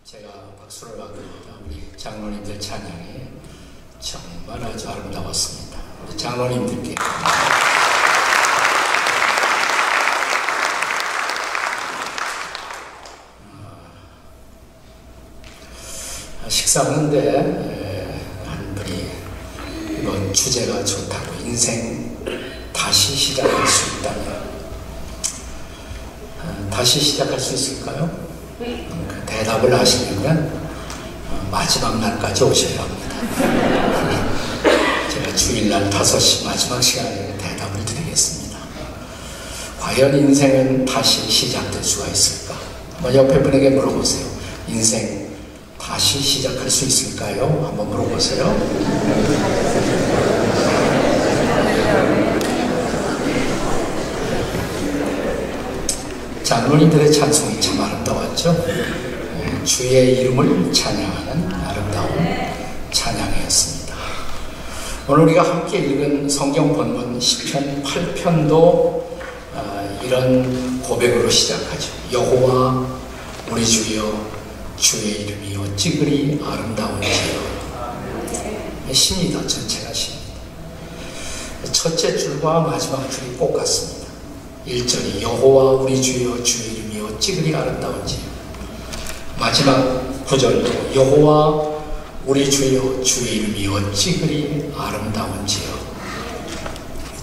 제가 박수를 받습니다. 우리 장로님들 찬양이 정말 아주 아름다웠습니다. 우리 장로님들께 식사하는데 한 분이 이번 주제가 좋다고, 인생 다시 시작할 수 있다면 다시 시작할 수 있을까요? 그 대답을 하시려면 마지막 날까지 오셔야 합니다. 제가 주일날 5시 마지막 시간에 대답을 드리겠습니다. 과연 인생은 다시 시작될 수가 있을까? 옆에 분에게 물어보세요. 인생 다시 시작할 수 있을까요? 한번 물어보세요. 장로님들의 찬송이 참 아름다웠죠. 주의 이름을 찬양하는 아름다운 찬양이었습니다. 오늘 우리가 함께 읽은 성경 본문 시편 8편도 이런 고백으로 시작하죠. 여호와 우리 주여, 주의 이름이 어찌 그리 아름다운지요. 신이다. 전체가 신이다. 첫째 줄과 마지막 줄이 꼭 같습니다. 1절이 여호와 우리 주여, 주의 이름이 어찌 그리 아름다운지요. 마지막 9절도 여호와 우리 주여, 주의 이름이 어찌 그리 아름다운지요.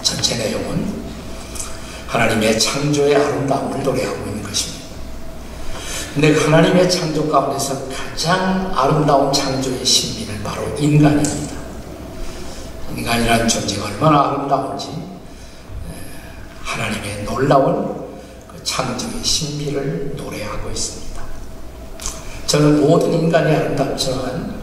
전체 내용은 하나님의 창조의 아름다움을 노래하고 있는 것입니다. 근데 하나님의 창조 가운데서 가장 아름다운 창조의 신비는 바로 인간입니다. 인간이라는 존재가 얼마나 아름다운지 하나님의 놀라운 그 창조의 신비를 노래하고 있습니다. 저는 모든 인간이 아름답지만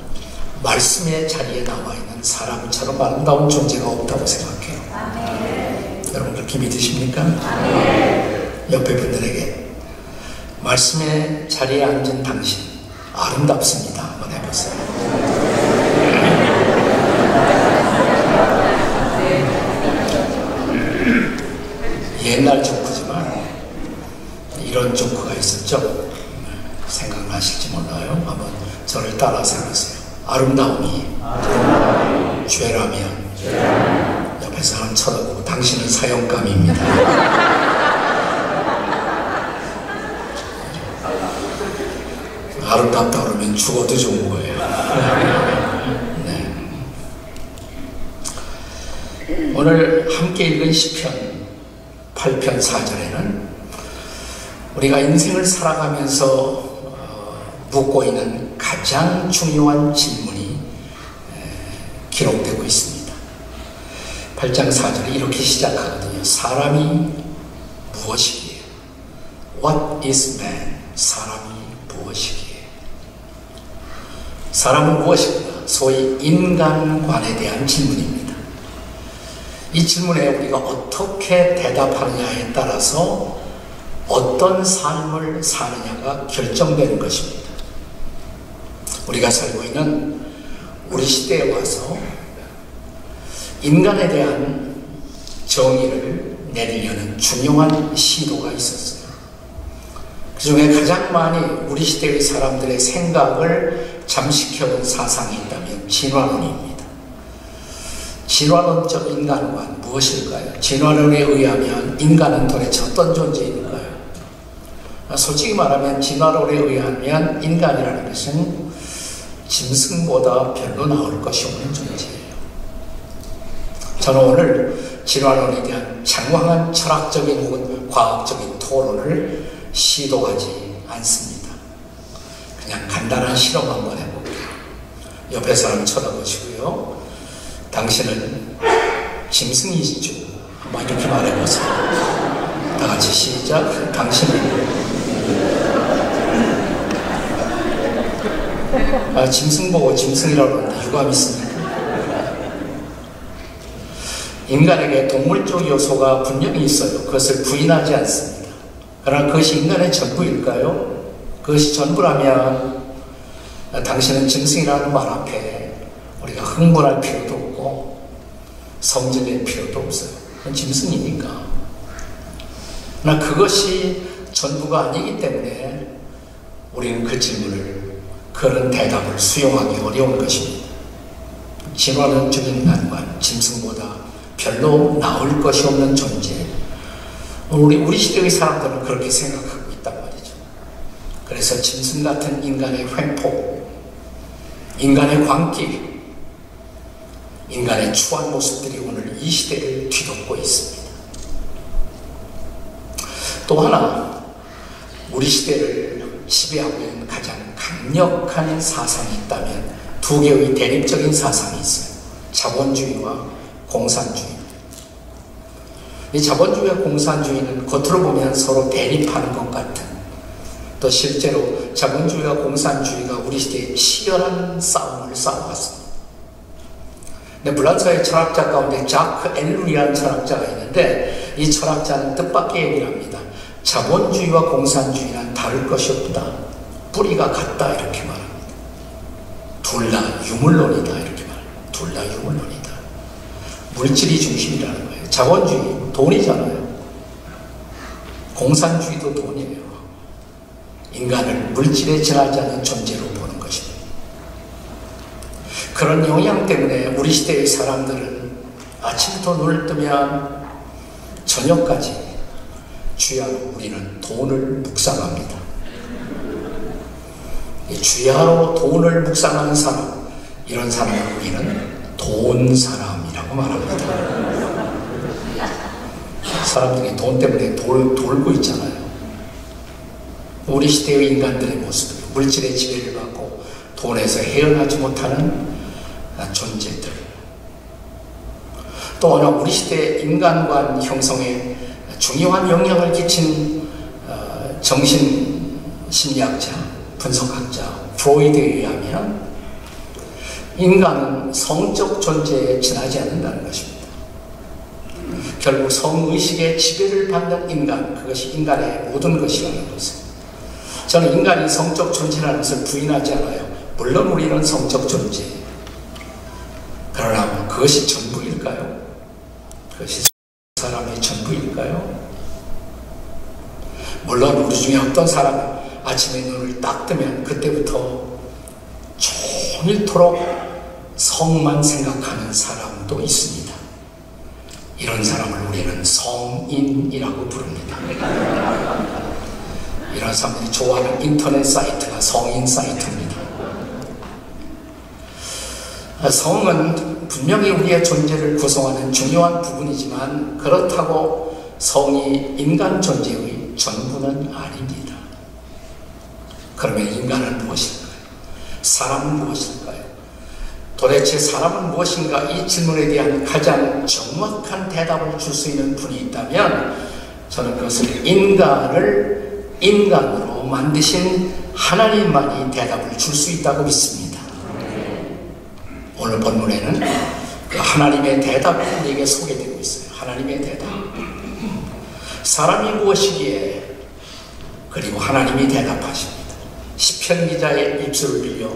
말씀의 자리에 나와 있는 사람처럼 아름다운 존재가 없다고 생각해요. 아멘. 여러분 그렇게 믿으십니까? 아멘. 옆에 분들에게 말씀의 자리에 앉은 당신 아름답습니다. 한번 해보세요. 옛날 조크지만 이런 조크가 있었죠. 생각나실지 몰라요. 한번 저를 따라서 해보세요. 아름다움이 죄라면 옆에 사람 쳐다보고 당신은 사형감입니다. 아름답다 그러면 죽어도 좋은 거예요. 네. 오늘 함께 읽은 시편 8편 4절에는 우리가 인생을 살아가면서 묻고 있는 가장 중요한 질문이 기록되고 있습니다. 8장 4절이 이렇게 시작하거든요. 사람이 무엇이기에? What is man? 사람이 무엇이기에? 사람은 무엇인가? 소위 인간관에 대한 질문입니다. 이 질문에 우리가 어떻게 대답하느냐에 따라서 어떤 삶을 사느냐가 결정되는 것입니다. 우리가 살고 있는 우리 시대에 와서 인간에 대한 정의를 내리려는 중요한 시도가 있었어요. 그 중에 가장 많이 우리 시대의 사람들의 생각을 잠식해온 사상이 있다면 진화론입니다. 진화론적 인간관 무엇일까요? 진화론에 의하면 인간은 도대체 어떤 존재인가요? 솔직히 말하면 진화론에 의하면 인간이라는 것은 짐승보다 별로 나을 것이 없는 존재예요. 저는 오늘 진화론에 대한 장황한 철학적인 혹은 과학적인 토론을 시도하지 않습니다. 그냥 간단한 실험 한번 해볼게요. 옆에 사람 쳐다보시고요. 당신은 짐승이시죠? 한번 이렇게 말해보세요. 다 같이 시작. 당신은 짐승 보고 짐승이라고 하는데 유감 있습니까? 인간에게 동물적 요소가 분명히 있어요. 그것을 부인하지 않습니다. 그러나 그것이 인간의 전부일까요? 그것이 전부라면 당신은 짐승이라는 말 앞에 우리가 흥분할 필요도 없고 성질낼 필요도 없어요. 그건 짐승이니까. 그러나 그것이 전부가 아니기 때문에 우리는 그 질문을 그런 대답을 수용하기 어려운 것입니다. 진화론적 인간관, 짐승보다 별로 나을 것이 없는 존재. 우리 시대의 사람들은 그렇게 생각하고 있단 말이죠. 그래서 짐승 같은 인간의 횡포, 인간의 광기, 인간의 추한 모습들이 오늘 이 시대를 뒤덮고 있습니다. 또 하나, 우리 시대를 지배하고 있는 가장 강력한 사상이 있다면 두 개의 대립적인 사상이 있어요. 자본주의와 공산주의. 이 자본주의와 공산주의는 겉으로 보면 서로 대립하는 것 같은, 또 실제로 자본주의와 공산주의가 우리 시대에 치열한 싸움을 싸워왔습니다. 근데 불란서의 철학자 가운데 자크 엘룰이라는 철학자가 있는데, 이 철학자는 뜻밖의 얘기를 합니다. 자본주의와 공산주의는 다를 것이 없다. 뿌리가 같다, 이렇게 말합니다. 둘 다 유물론이다, 이렇게 말합니다. 둘 다 유물론이다. 물질이 중심이라는 거예요. 자본주의, 돈이잖아요. 공산주의도 돈이에요. 인간을 물질에 지나지 않는 존재로 보는 것입니다. 그런 영향 때문에 우리 시대의 사람들은 아침부터 눈을 뜨면 저녁까지 주야로 우리는 돈을 묵상합니다. 주야로 돈을 묵상하는 사람, 이런 사람을 우리는 돈 사람이라고 말합니다. 사람들이 돈 때문에 돌고 있잖아요. 우리 시대의 인간들의 모습, 물질의 지배를 받고 돈에서 헤어나지 못하는 존재들. 또 하나, 우리 시대 인간관 형성에 중요한 영향을 끼친 정신심리학자, 분석학자 프로이드에 의하면 인간은 성적 존재에 지나지 않는다는 것입니다. 결국 성의식의 지배를 받는 인간, 그것이 인간의 모든 것이라는 것을. 저는 인간이 성적 존재라는 것을 부인하지 않아요. 물론 우리는 성적 존재. 그러나 그것이 전부일까요? 그것이 사람의 전부일까요? 물론 우리 중에 어떤 사람은 아침에 눈을 딱 뜨면 그때부터 종일토록 성만 생각하는 사람도 있습니다. 이런 사람을 우리는 성인이라고 부릅니다. 이런 사람들이 좋아하는 인터넷 사이트가 성인 사이트입니다. 성은 분명히 우리의 존재를 구성하는 중요한 부분이지만 그렇다고 성이 인간 존재의 전부는 아닙니다. 그러면 인간은 무엇일까요? 사람은 무엇일까요? 도대체 사람은 무엇인가? 이 질문에 대한 가장 정확한 대답을 줄 수 있는 분이 있다면 저는 그것을 인간으로 만드신 하나님만이 대답을 줄 수 있다고 믿습니다. 오늘 본문에는 그 하나님의 대답이 우리에게 소개되고 있어요. 하나님의 대답. 사람이 무엇이기에? 그리고 하나님이 대답하십니다. 시편 기자의 입술을 빌려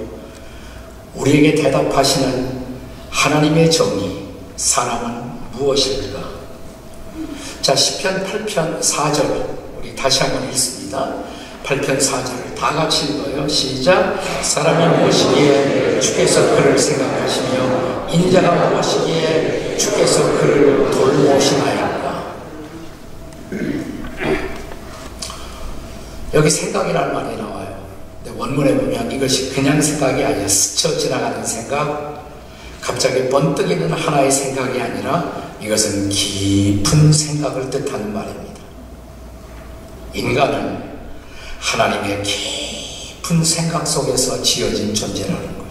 우리에게 대답하시는 하나님의 정의, 사람은 무엇일까? 자, 시편 8편 4절 우리 다시 한번 읽습니다. 8편 4절을 다 같이 읽어요. 시작. 사람이 무엇이기에 주께서 그를 생각하시며 인자가 무엇이기에 주께서 그를 돌보시나이까? 여기 생각이라는 말이 나와요. 근데 원문에 보면 이것이 그냥 생각이 아니라 스쳐 지나가는 생각, 갑자기 번뜩이는 하나의 생각이 아니라 이것은 깊은 생각을 뜻하는 말입니다. 인간은 하나님의 깊은 생각 속에서 지어진 존재라는 거예요.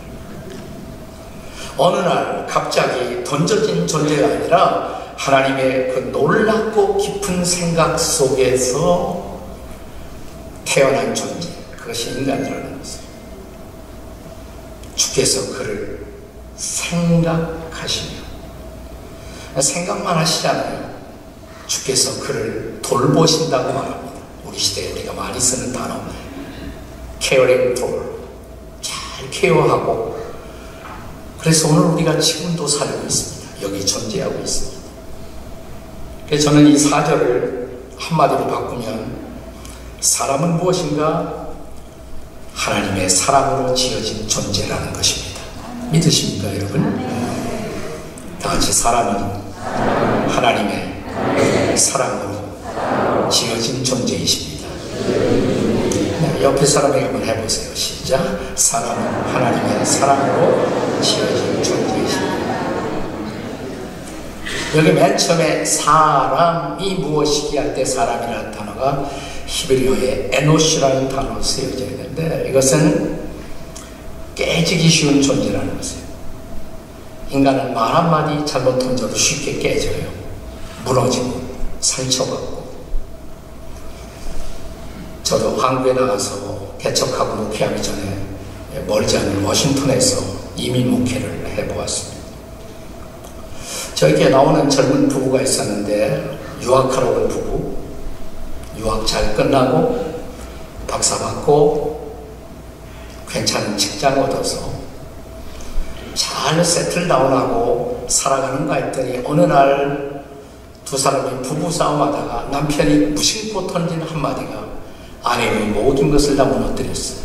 어느 날 갑자기 던져진 존재가 아니라 하나님의 그 놀랍고 깊은 생각 속에서 태어난 존재, 그것이 인간이라는 것이에요. 주께서 그를 생각하시며, 생각만 하시잖아요. 주께서 그를 돌보신다고 말합니다. 우리 시대에 우리가 많이 쓰는 단어, caring for, 잘 케어하고. 그래서 오늘 우리가 지금도 살고 있습니다. 여기 존재하고 있습니다. 그래서 저는 이 4절을 한마디로 바꾸면 사람은 무엇인가? 하나님의 사랑으로 지어진 존재라는 것입니다. 믿으십니까, 여러분? 다 같이 사람은 하나님의 사랑으로 지어진 존재이십니다. 네, 옆에 사람에게 한번 해보세요. 시작. 사람은 하나님의 사랑으로 지어진 존재이십니다. 여기 맨 처음에 사람이 무엇이기 할 때 사람이라는 단어가 히브리어의 에노시라는 단어로 쓰여져 있는데, 이것은 깨지기 쉬운 존재라는 것이에요. 인간은 말 한마디 잘못 던져도 쉽게 깨져요. 무너지고 상처받고. 저도 한국에 나가서 개척하고 목회하기 전에 멀지 않은 워싱턴에서 이민 목회를 해보았습니다. 저에게 나오는 젊은 부부가 있었는데, 유학하러 온 부부, 유학 잘 끝나고 박사 받고 괜찮은 직장 얻어서 잘 세틀다운하고 살아가는가 했더니, 어느 날 두 사람이 부부싸움하다가 남편이 무심코 던진 한마디가 아내의 모든 것을 다 무너뜨렸어요.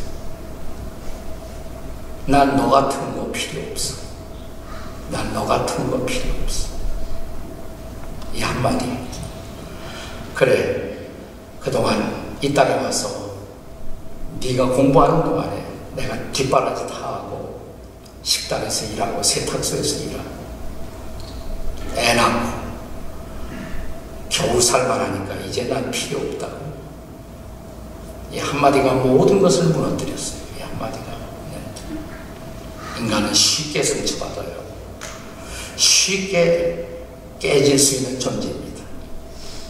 난 너 같은 거 필요 없어. 난 너 같은 거 필요 없어. 이 한마디. 그래, 그동안 이 땅에 와서 네가 공부하는 동안에 내가 뒷바라지 다 하고 식당에서 일하고 세탁소에서 일하고 애 낳고 겨우 살만하니까 이제 난 필요 없다고. 이 한마디가 모든 것을 무너뜨렸어요. 이 한마디가. 인간은 쉽게 상처받아요. 쉽게 깨질 수 있는 존재입니다.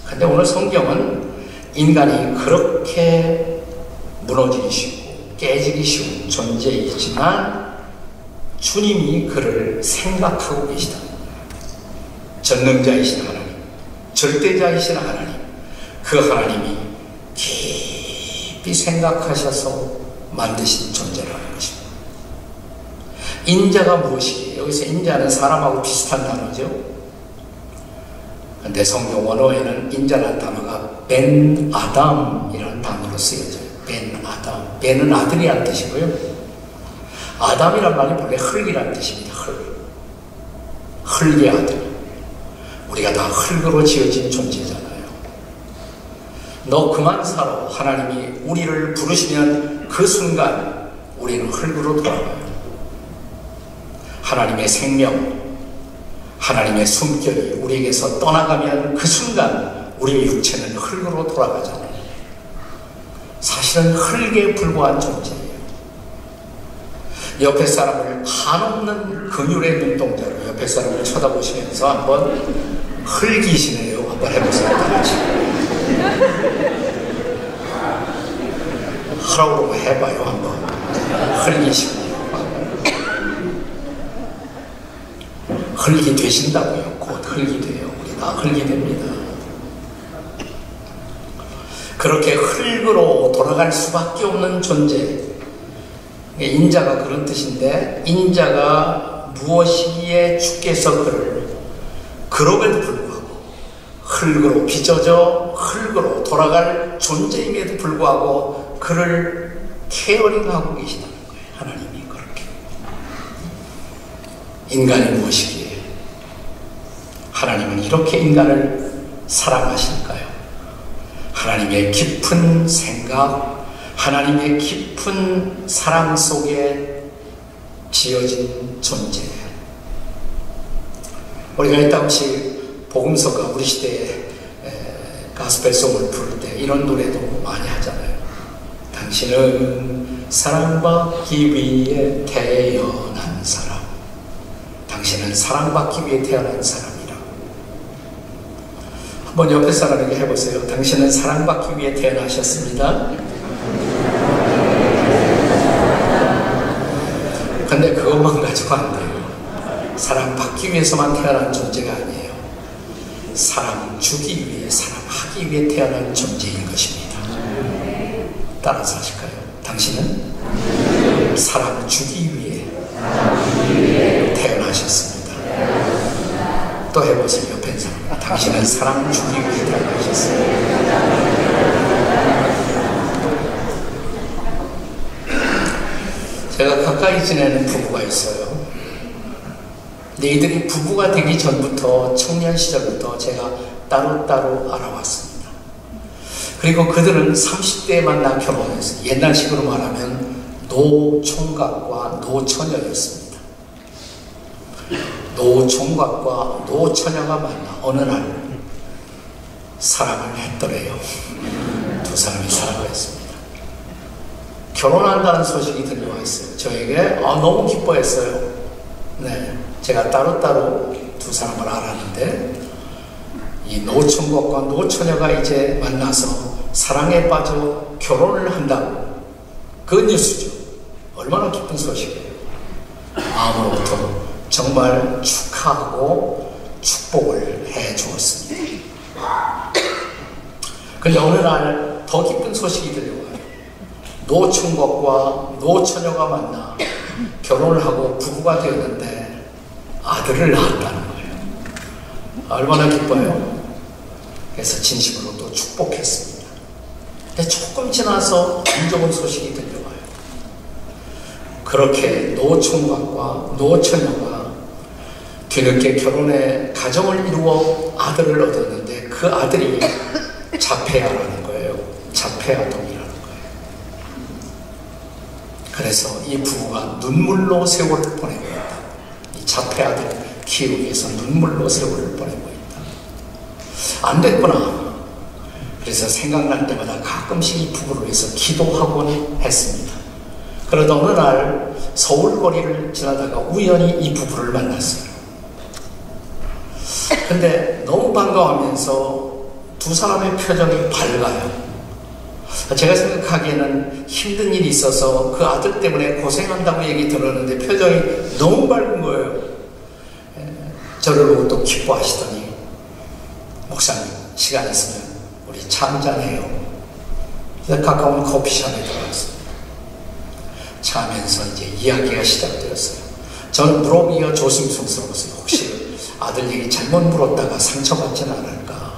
근데 오늘 성경은 인간이 그렇게 무너지기 쉽고 깨지기 쉬운 존재이지만 주님이 그를 생각하고 계시다. 전능자이신 하나님, 절대자이신 하나님, 그 하나님이 깊이 생각하셔서 만드신 존재라는 것입니다. 인자가 무엇이기에? 여기서 인자는 사람하고 비슷한 단어죠. 근데 성경 원어에는 인자라는 단어가 벤 아담이라는 단어로 쓰여져요. 벤 아담. 벤은 아들이라는 뜻이고요. 아담이란 말이 본래 흙이라는 뜻입니다. 흙의 아들. 우리가 다 흙으로 지어진 존재잖아요. 너 그만 살아. 하나님이 우리를 부르시면 그 순간 우리는 흙으로 돌아가요. 하나님의 생명, 하나님의 숨결이 우리에게서 떠나가면 그 순간 우리의 육체는 흙으로 돌아가잖아요. 사실은 흙에 불과한 존재예요. 옆에 사람을 한없는 긍휼의 눈동자로 옆에 사람을 쳐다보시면서 한번 흙이시네요. 한번 해보세요. 같이. 하라고 해봐요. 한번. 흙이시고. 흙이 되신다고요. 곧 흙이 돼요. 우리 다 흙이 됩니다. 그렇게 흙으로 돌아갈 수밖에 없는 존재. 인자가 그런 뜻인데, 인자가 무엇이기에 주께서 그를 그럼에도 불구하고 흙으로 빚어져 흙으로 돌아갈 존재임에도 불구하고 그를 케어링하고 계시다는 거예요. 하나님이 그렇게. 인간이 무엇이기에 하나님은 이렇게 인간을 사랑하실까요? 하나님의 깊은 생각, 하나님의 깊은 사랑 속에 지어진 존재. 우리가 이따금씩 복음서가 우리 시대에 가스펠송을 부를 때 이런 노래도 많이 하잖아요. 당신은 사랑받기 위해 태어난 사람. 당신은 사랑받기 위해 태어난 사람이라. 한번 옆에 사람에게 해보세요. 당신은 사랑받기 위해 태어나셨습니다. 근데 그것만 가지고 안 돼요. 사랑받기 위해서만 태어난 존재가 아니에요. 사랑 주기 위해, 사랑하기 위해 태어난 존재인 것입니다. 따라서 하실까요? 당신은 사랑 주기 위해 태어나셨습니다. 또 해보세요. 옆에 사람. 당신은 사랑 주기 위해 태어나셨습니다. 제가 가까이 지내는 부부가 있어요. 근데 이들이 부부가 되기 전부터, 청년 시절부터 제가 따로따로 알아왔습니다. 그리고 그들은 30대에 만나 결혼했어요. 옛날식으로 말하면 노총각과 노처녀였습니다. 노총각과 노처녀가 만나 어느 날 사랑을 했더래요. 두 사람이 사랑을 했습니다. 결혼한다는 소식이 들려왔어요. 저에게 너무 기뻐했어요. 네, 제가 따로따로 두 사람을 알았는데 이 노총각과 노처녀가 이제 만나서 사랑에 빠져 결혼을 한다고, 그 뉴스죠. 얼마나 기쁜 소식이에요. 마음으로부터 정말 축하하고 축복을 해 주었습니다. 근데 어느 날 더 기쁜 소식이 들려와요. 노총각과 노처녀가 만나 결혼을 하고 부부가 되었는데 아들을 낳았다는 거예요. 얼마나 기뻐요. 그래서 진심으로 또 축복했습니다. 근데 조금 지나서 안 좋은 소식이 들려와요. 그렇게 노총각과 노처녀가 뒤늦게 결혼해 가정을 이루어 아들을 얻었는데 그 아들이 자폐아라는 거예요. 자폐아동이라는 거예요. 그래서 이 부부가 눈물로 세월을 보내고 있다. 이 자폐아들 키우기 위해서 눈물로 세월을 보내고 있다. 안 됐구나. 그래서 생각날 때마다 가끔씩 이 부부를 위해서 기도하곤 했습니다. 그러다 어느 날 서울 거리를 지나다가 우연히 이 부부를 만났어요. 근데 너무 반가워하면서 두 사람의 표정이 밝아요. 제가 생각하기에는 힘든 일이 있어서 그 아들 때문에 고생한다고 얘기 들었는데 표정이 너무 밝은 거예요. 저를 보고 또 기뻐하시더니, 목사님 시간 있으면 우리 차 한잔해요. 그래서 가까운 커피숍에 들어갔어요. 차하면서 이제 이야기가 시작되었어요. 전 물어보기가 조심스러웠어요. 혹시 아들 얘기 잘못 물었다가 상처받지는 않을까.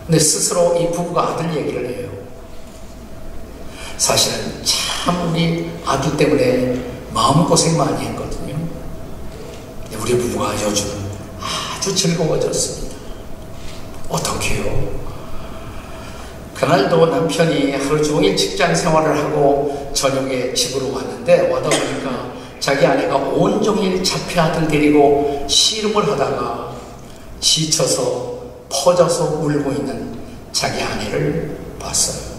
근데 스스로 이 부부가 아들 얘기를 해요. 사실은 참 우리 아들 때문에 마음고생 많이 했거든요. 근데 우리 부부가 요즘 아주 즐거워졌습니다. 어떻게요? 그날도 남편이 하루 종일 직장 생활을 하고 저녁에 집으로 왔는데, 와다 보니까 자기 아내가 온종일 자폐아들 데리고 씨름을 하다가 지쳐서 퍼져서 울고 있는 자기 아내를 봤어요.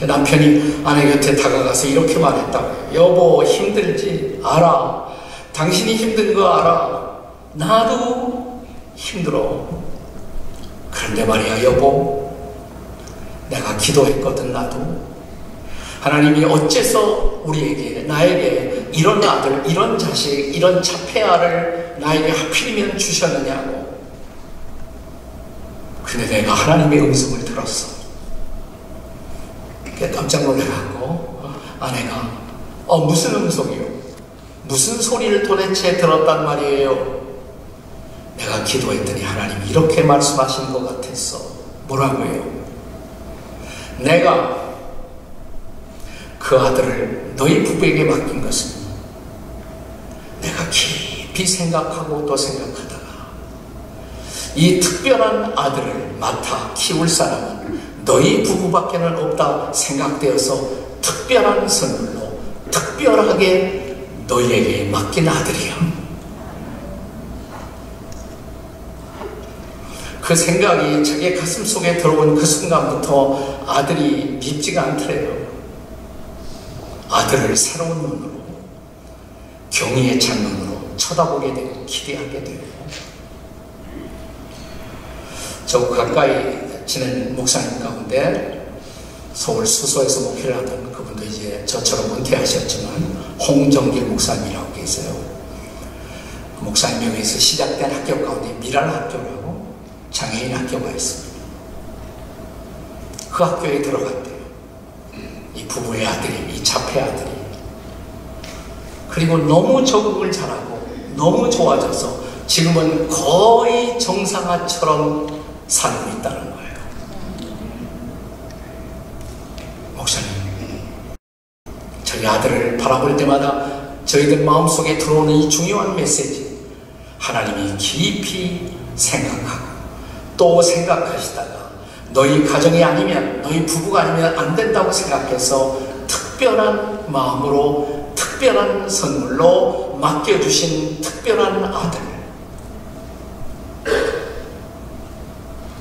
남편이 아내 곁에 다가가서 이렇게 말했다고요. 여보, 힘들지? 알아. 당신이 힘든 거 알아. 나도 힘들어. 그런데 말이야, 여보, 내가 기도했거든. 나도 하나님이 어째서 우리에게, 나에게 이런 아들, 이런 자식, 이런 자폐아를 나에게 하필이면 주셨느냐고. 근데 내가 하나님의 음성을 들었어. 깜짝 놀라고 아내가 무슨 음성이요? 무슨 소리를 도대체 들었단 말이에요? 내가 기도했더니 하나님이 이렇게 말씀하신 것 같았어. 뭐라고요? 내가 그 아들을 너희 부부에게 맡긴 것은 내가 깊이 생각하고 또 생각하다가 이 특별한 아들을 맡아 키울 사람은 너희 부부밖에는 없다 생각되어서 특별한 선물로 특별하게 너희에게 맡긴 아들이야. 그 생각이 자기 가슴 속에 들어온 그 순간부터 아들이 밉지가 않더래요. 아들을 새로운 눈으로, 경의의 창문으로 쳐다보게 되고 기대하게 되고. 저 가까이 지낸 목사님 가운데 서울 수소에서 목회를 하던 그분도 이제 저처럼 은퇴하셨지만 홍정길 목사님이라고 계세요. 그 목사님 명에서 시작된 학교 가운데 미랄 학교라고 장애인 학교가 있습니다. 그 학교에 들어갔대요. 이 부부의 아들이, 이 자폐 아들이. 그리고 너무 적응을 잘하고 너무 좋아져서 지금은 거의 정상화처럼 살고 있다는 거예요. 목사님, 저희 아들을 바라볼 때마다 저희들 마음속에 들어오는 이 중요한 메시지, 하나님이 깊이 생각하고 또 생각하시다가 너희 가정이 아니면, 너희 부부가 아니면 안 된다고 생각해서 특별한 마음으로 특별한 선물로 맡겨주신 특별한 아들.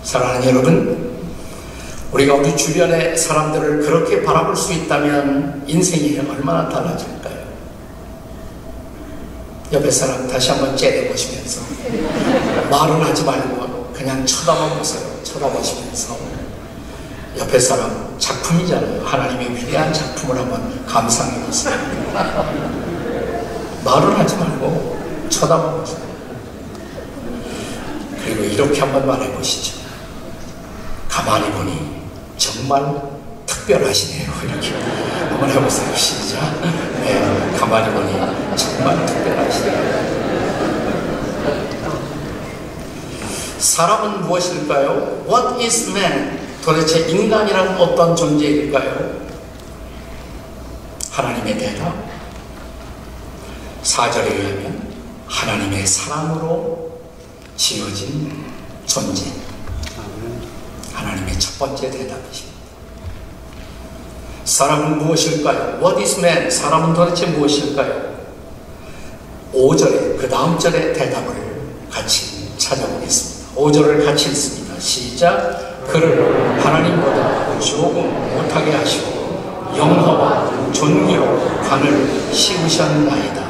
사랑하는 여러분, 우리가 우리 주변의 사람들을 그렇게 바라볼 수 있다면 인생이 얼마나 달라질까요? 옆에 사람 다시 한번 째려보시면서 말은 하지 말고 그냥 쳐다만 보세요. 쳐다보시면서 옆에 사람 작품이잖아요. 하나님의 위대한 작품을 한번 감상해 보세요. 말은 하지 말고 쳐다만 보세요. 그리고 이렇게 한번 말해 보시죠. 가만히 보니 정말 특별하시네요. 이렇게 한번 해보세요. 시작. 네, 가만히 보니 정말 특별하시네요. 사람은 무엇일까요? What is man? 도대체 인간이란 어떤 존재일까요? 하나님의 대답 4절에 의하면 하나님의 사랑으로 지어진 존재. 하나님의 첫 번째 대답이십니다. 사람은 무엇일까요? What is man? 사람은 도대체 무엇일까요? 5절에 그 다음 절의 대답을 같이 찾아보겠습니다. 5절을 같이 읽습니다. 시작. 그를 하나님보다 조금 못하게 하시고 영화와 존귀로 관을 씌우셨나이다.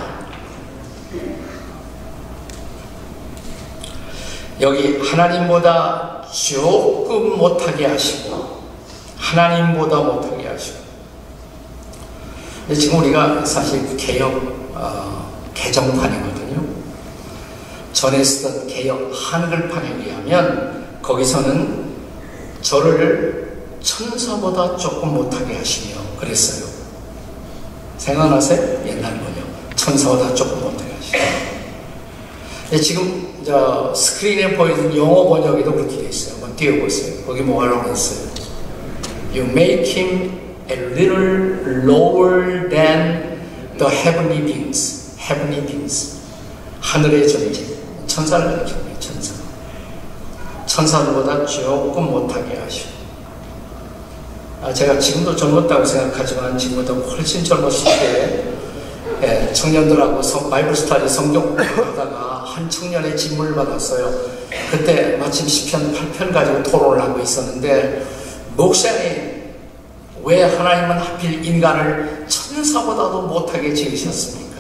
여기 하나님보다 조금 못하게 하시고 하나님보다 못하게 하시고. 근데 지금 우리가 사실 개정판이거든요. 전에 쓰던 개역 한글판에 의하면 거기서는 저를 천사보다 조금 못하게 하시며 그랬어요. 생각나세요? 옛날 번역 천사보다 조금 못하게 하시며. 근데 지금 스크린에 보이는 영어 번역에도 그렇게 돼 있어요. 한번 띄워보세요. 거기 뭐라고 했어요? You make him a little lower than the heavenly beings. Heavenly beings. 하늘의 존재. 천사를 가리킵니다. 천사. 천사들보다 조금 못하게 하시고. 제가 지금도 젊었다고 생각하지만 지금보다 훨씬 젊었을 때 청년들하고 바이블 스터디 성경 하다가 한 청년의 질문을 받았어요. 그때 마침 시편 8편 가지고 토론을 하고 있었는데, 목사님, 왜 하나님은 하필 인간을 천사보다도 못하게 지으셨습니까?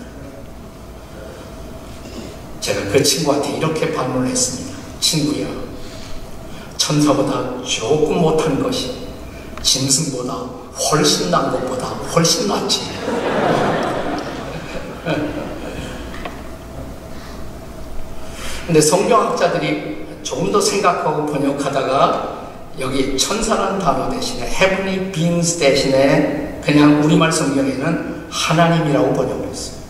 제가 그 친구한테 이렇게 반문을 했습니다. 친구야, 천사보다 조금 못한 것이 짐승보다 훨씬 난 것보다 훨씬 낫지. 근데 성경학자들이 조금 더 생각하고 번역하다가 여기 천사라는 단어 대신에 heavenly beings 대신에 그냥 우리말 성경에는 하나님이라고 번역을 했어요.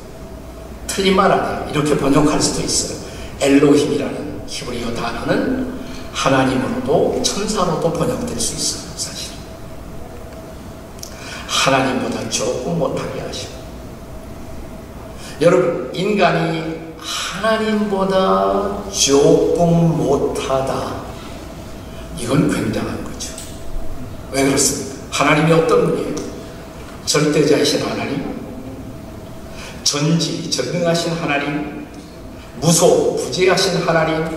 틀린 말 아니에요. 이렇게 번역할 수도 있어요. 엘로힘이라는 히브리어 단어는 하나님으로도 천사로도 번역될 수 있어요. 사실 하나님보다 조금 못하게 하시고. 여러분, 인간이 하나님보다 조금 못하다, 이건 굉장한 거죠. 왜 그렇습니까? 하나님이 어떤 분이에요? 절대자이신 하나님, 전지전능하신 하나님, 무소부재하신 하나님,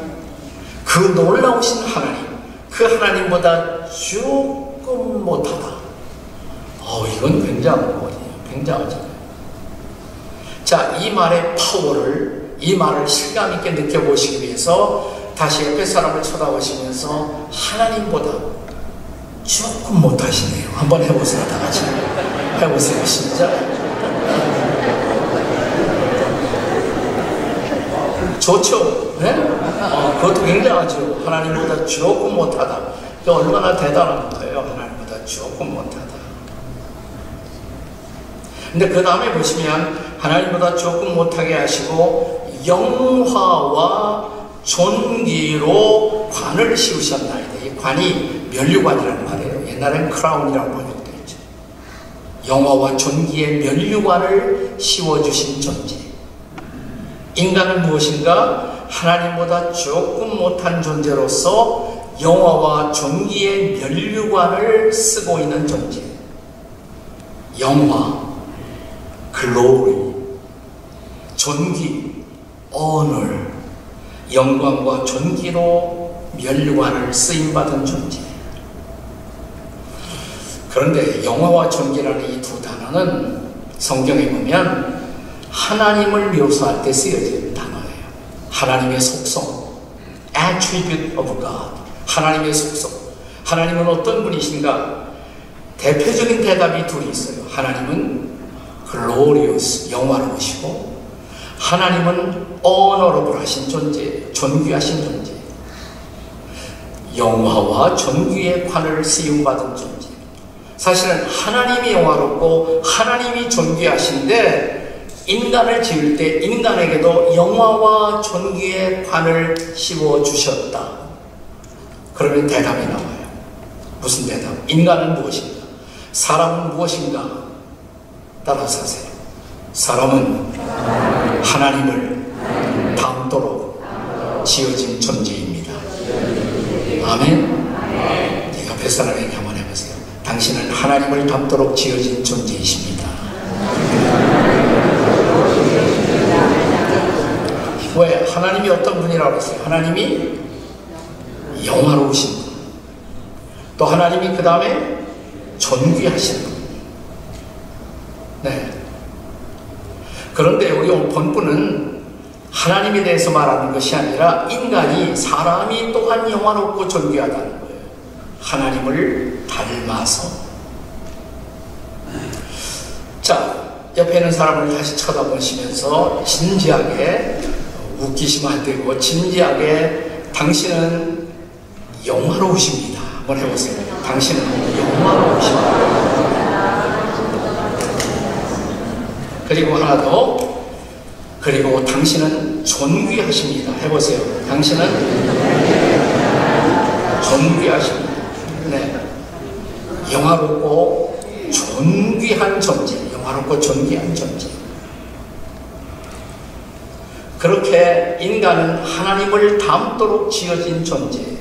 그 놀라우신 하나님, 그 하나님보다 조금 못하다. 이건 굉장한 거예요. 굉장하잖아요. 자, 이 말의 파워를, 이 말을 실감있게 느껴보시기 위해서 다시 옆에 사람을 쳐다보시면서 하나님보다 조금 못하시네요. 한번 해보세요. 다 같이 해보세요. 시작. 좋죠? 네? 그것도 굉장하죠. 하나님보다 조금 못하다. 얼마나 대단한 거예요. 하나님보다 조금 못하다. 근데 그 다음에 보시면 하나님보다 조금 못하게 하시고 영화와 존귀로 관을 씌우셨나이다. 이 관이 면류관이라는 말이에요. 옛날엔 크라운이라고 번역되어 있죠. 영화와 존귀의 면류관을 씌워주신 존재. 인간은 무엇인가? 하나님보다 조금 못한 존재로서 영화와 존귀의 면류관을 쓰고 있는 존재. 영화, 글로리, 존귀, honor, 영광과 존귀로 면류관을 쓰임받은 존재. 그런데 영화와 존귀라는 이 두 단어는 성경에 보면 하나님을 묘사할 때 쓰여지는 단어예요. 하나님의 속성, attribute of God, 하나님의 속성. 하나님은 어떤 분이신가? 대표적인 대답이 둘이 있어요. 하나님은 glorious, 영화로우시고, 하나님은 honorable 하신 존재, 존귀하신 존재. 영화와 존귀의 관을 쓰임받은 존재. 사실은 하나님이 영화롭고 하나님이 존귀하신데 인간을 지을 때 인간에게도 영화와 존귀의 관을 씌워주셨다. 그러면 대답이 나와요. 무슨 대답? 인간은 무엇인가? 사람은 무엇인가? 따라서 하세요. 사람은 하나님을 닮도록 지어진 존재입니다. 아멘. 옆에 사람에게 한번 해보세요. 당신은 하나님을 닮도록 지어진 존재이십니다. 왜? 하나님이 어떤 분이라고 했어요? 하나님이 영화로우신 분. 또 하나님이 그 다음에 존귀하신 분. 네. 그런데 우리 본문은 하나님에 대해서 말하는 것이 아니라 인간이, 사람이 또한 영화롭고 존귀하다는 거예요. 하나님을 닮아서. 자, 옆에 있는 사람을 다시 쳐다보시면서 진지하게, 웃기시면 안 되고 진지하게, 당신은 영화로우십니다. 한번 해보세요. 당신은 영화로우십니다. 그리고 하나 더, 그리고 당신은 존귀하십니다. 해보세요. 당신은 존귀하십니다. 네. 영화롭고 존귀한 존재, 영화롭고 존귀한 존재. 그렇게 인간은 하나님을 닮도록 지어진 존재예요.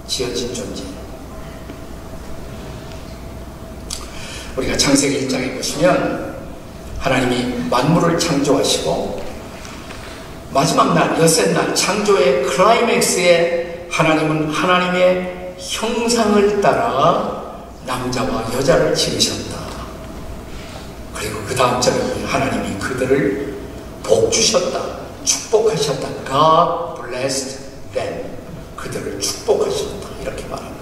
지어진 존재. 우리가 창세기 1장에 보시면 하나님이 만물을 창조하시고 마지막 날, 엿새 날, 창조의 클라이맥스에 하나님은 하나님의 형상을 따라 남자와 여자를 지으셨다. 그리고 그 다음 절에 하나님이 그들을 복주셨다, 축복하셨다. God blessed them. 그들을 축복하셨다. 이렇게 말합니다.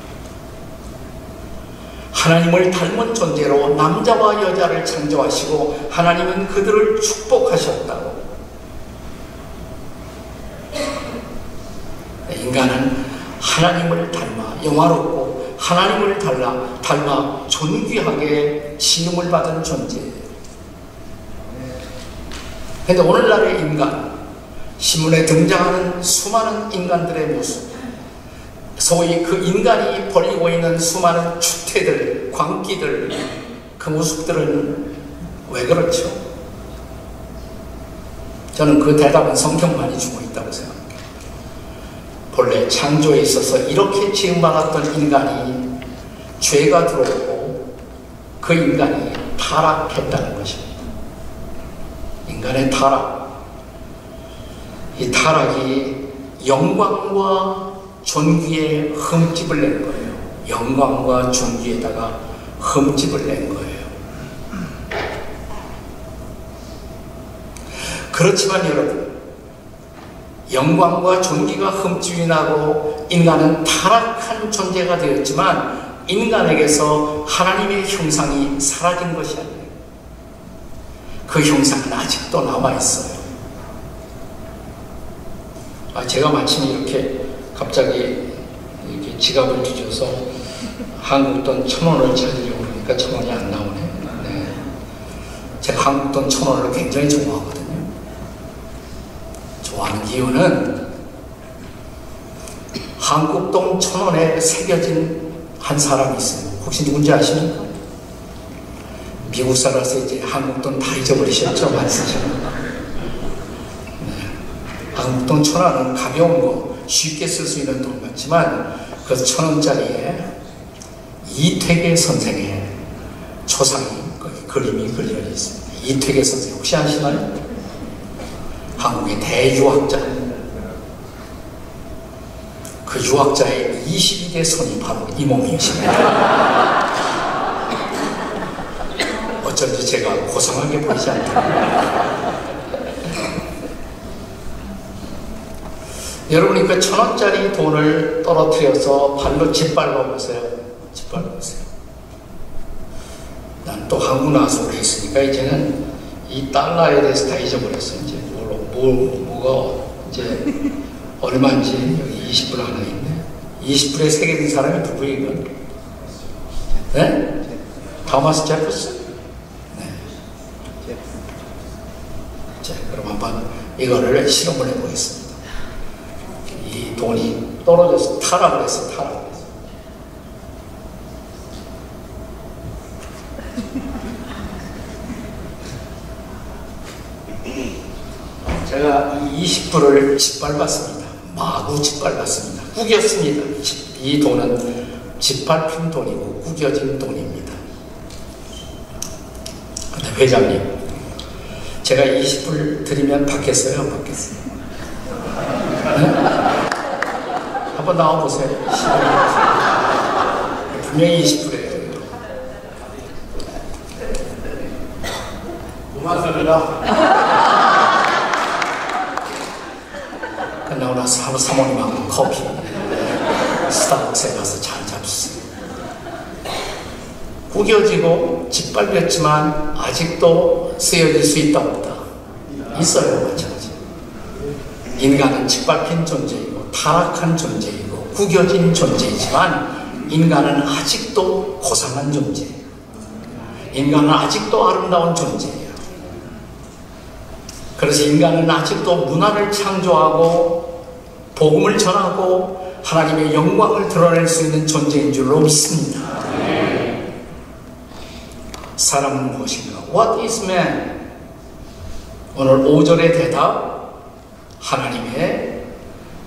하나님을 닮은 존재로 남자와 여자를 창조하시고 하나님은 그들을 축복하셨다고. 인간은 하나님을 닮아 영화롭고 하나님을 닮아 존귀하게 지음을 받은 존재예요. 그런데 오늘날의 인간, 신문에 등장하는 수많은 인간들의 모습, 소위 그 인간이 벌이고 있는 수많은 추태들, 광기들, 그 모습들은 왜 그렇죠? 저는 그 대답은 성경만이 주고 있다고 생각합니다. 본래 창조에 있어서 이렇게 지음받았던 인간이 죄가 들어오고 그 인간이 타락했다는 것입니다. 인간의 타락, 이 타락이 영광과 존귀에 흠집을 낸 거예요. 영광과 존귀에다가 흠집을 낸 거예요. 그렇지만 여러분, 영광과 존귀가 흠집이 나고 인간은 타락한 존재가 되었지만 인간에게서 하나님의 형상이 사라진 것이 아니에요. 그 형상은 아직도 남아있어요. 제가 마침 이렇게 갑자기 이렇게 지갑을 뒤져서 한국 돈 1,000원을 찾으려고 그러니까 1,000원이 안 나오네. 네. 제가 한국 돈 1,000원을 굉장히 좋아하거든요. 좋아하는 이유는 한국 돈 1,000원에 새겨진 한 사람이 있어요. 혹시 누군지 아십니까? 미국 살아서 이제 한국 돈 다 잊어버리셨죠? 많이 쓰셨나? 네. 한국 돈 1,000원은 가벼운 거, 쉽게 쓸 수 있는 돈 같지만 그 1,000원짜리에 이택의 선생의 초상이 거기 그림이 그려져 있습니다. 이택의 선생 혹시 아시나요? 한국의 대유학자. 그 유학자의 22대 손이 바로 이 몸이십니다. 어쩐지 제가 고상하게 보이지 않다. 여러분이 그 1,000원짜리 돈을 떨어뜨려서 발로 짓밟아 보세요. 짓밟아 보세요. 난 또 한국 나와서 오래 있으니까 이제는 이 달러에 대해서 다 잊어버렸어. 이제 뭐가 이제 얼마인지 여기 20불 하나 있네. 20불에 새겨진 사람이 누구예요, 이건? 네? 토마스 제퍼슨? 네. 자, 그럼 한번 이거를 실험을 해보겠습니다. 이 돈이 떨어져서 타락을 했어, 타락을 했어. 제가 이 20불을 짓밟았습니다. 마구 짓밟았습니다. 구겼습니다. 이 돈은 짓밟힌 돈이고 구겨진 돈입니다. 근데 회장님, 제가 20불 드리면 받겠어요? 안 받겠어요? 네? 한번 나와보세요. 분명히 20불이에요. 고맙습니다. 끝나고 나서 사모님하고 커피 스타벅스에 가서 잘 잡수세요. 구겨지고 짓밟혔지만 아직도 쓰여질 수 있다 없다? 있어요. 마찬가지. 인간은 짓밟힌 존재이고 타락한 존재이고 구겨진 존재이지만 인간은 아직도 고상한 존재예요. 인간은 아직도 아름다운 존재예요. 그래서 인간은 아직도 문화를 창조하고 복음을 전하고 하나님의 영광을 드러낼 수 있는 존재인 줄로 믿습니다. 사람은 무엇인가? What is man? 오늘 5절의 대답, 하나님의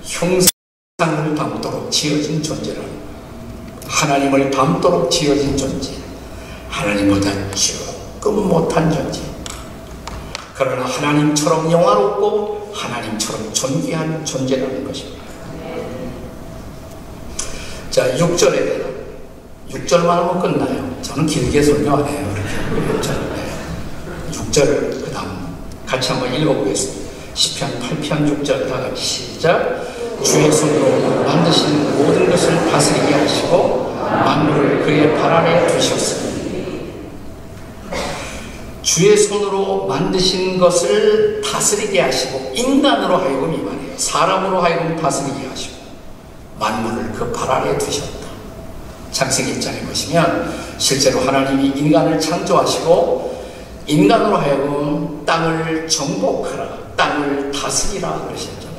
형상을 닮도록 지어진 존재라. 하나님을 닮도록 지어진 존재, 하나님보다 조금 못한 존재, 그러나 하나님처럼 영화롭고 하나님처럼 존귀한 존재라는 것입니다. 자, 6절에 대해서 6절만 하면 끝나요. 저는 길게 설명 안 해요. 6절을 그 다음 같이 한번 읽어보겠습니다. 시편 8편 6절 다 같이 시작. 주의 손으로 만드신 모든 것을 다스리게 하시고 만물을 그의 발 아래 두셨으니. 주의 손으로 만드신 것을 다스리게 하시고, 인간으로 하여금 이 말이에요. 사람으로 하여금 다스리게 하시고 만물을 그 발 아래 두셨다. 창세기 1장에 보시면 실제로 하나님이 인간을 창조하시고 인간으로 하여금 땅을 정복하라, 땅을 다스리라 그러셨잖아요.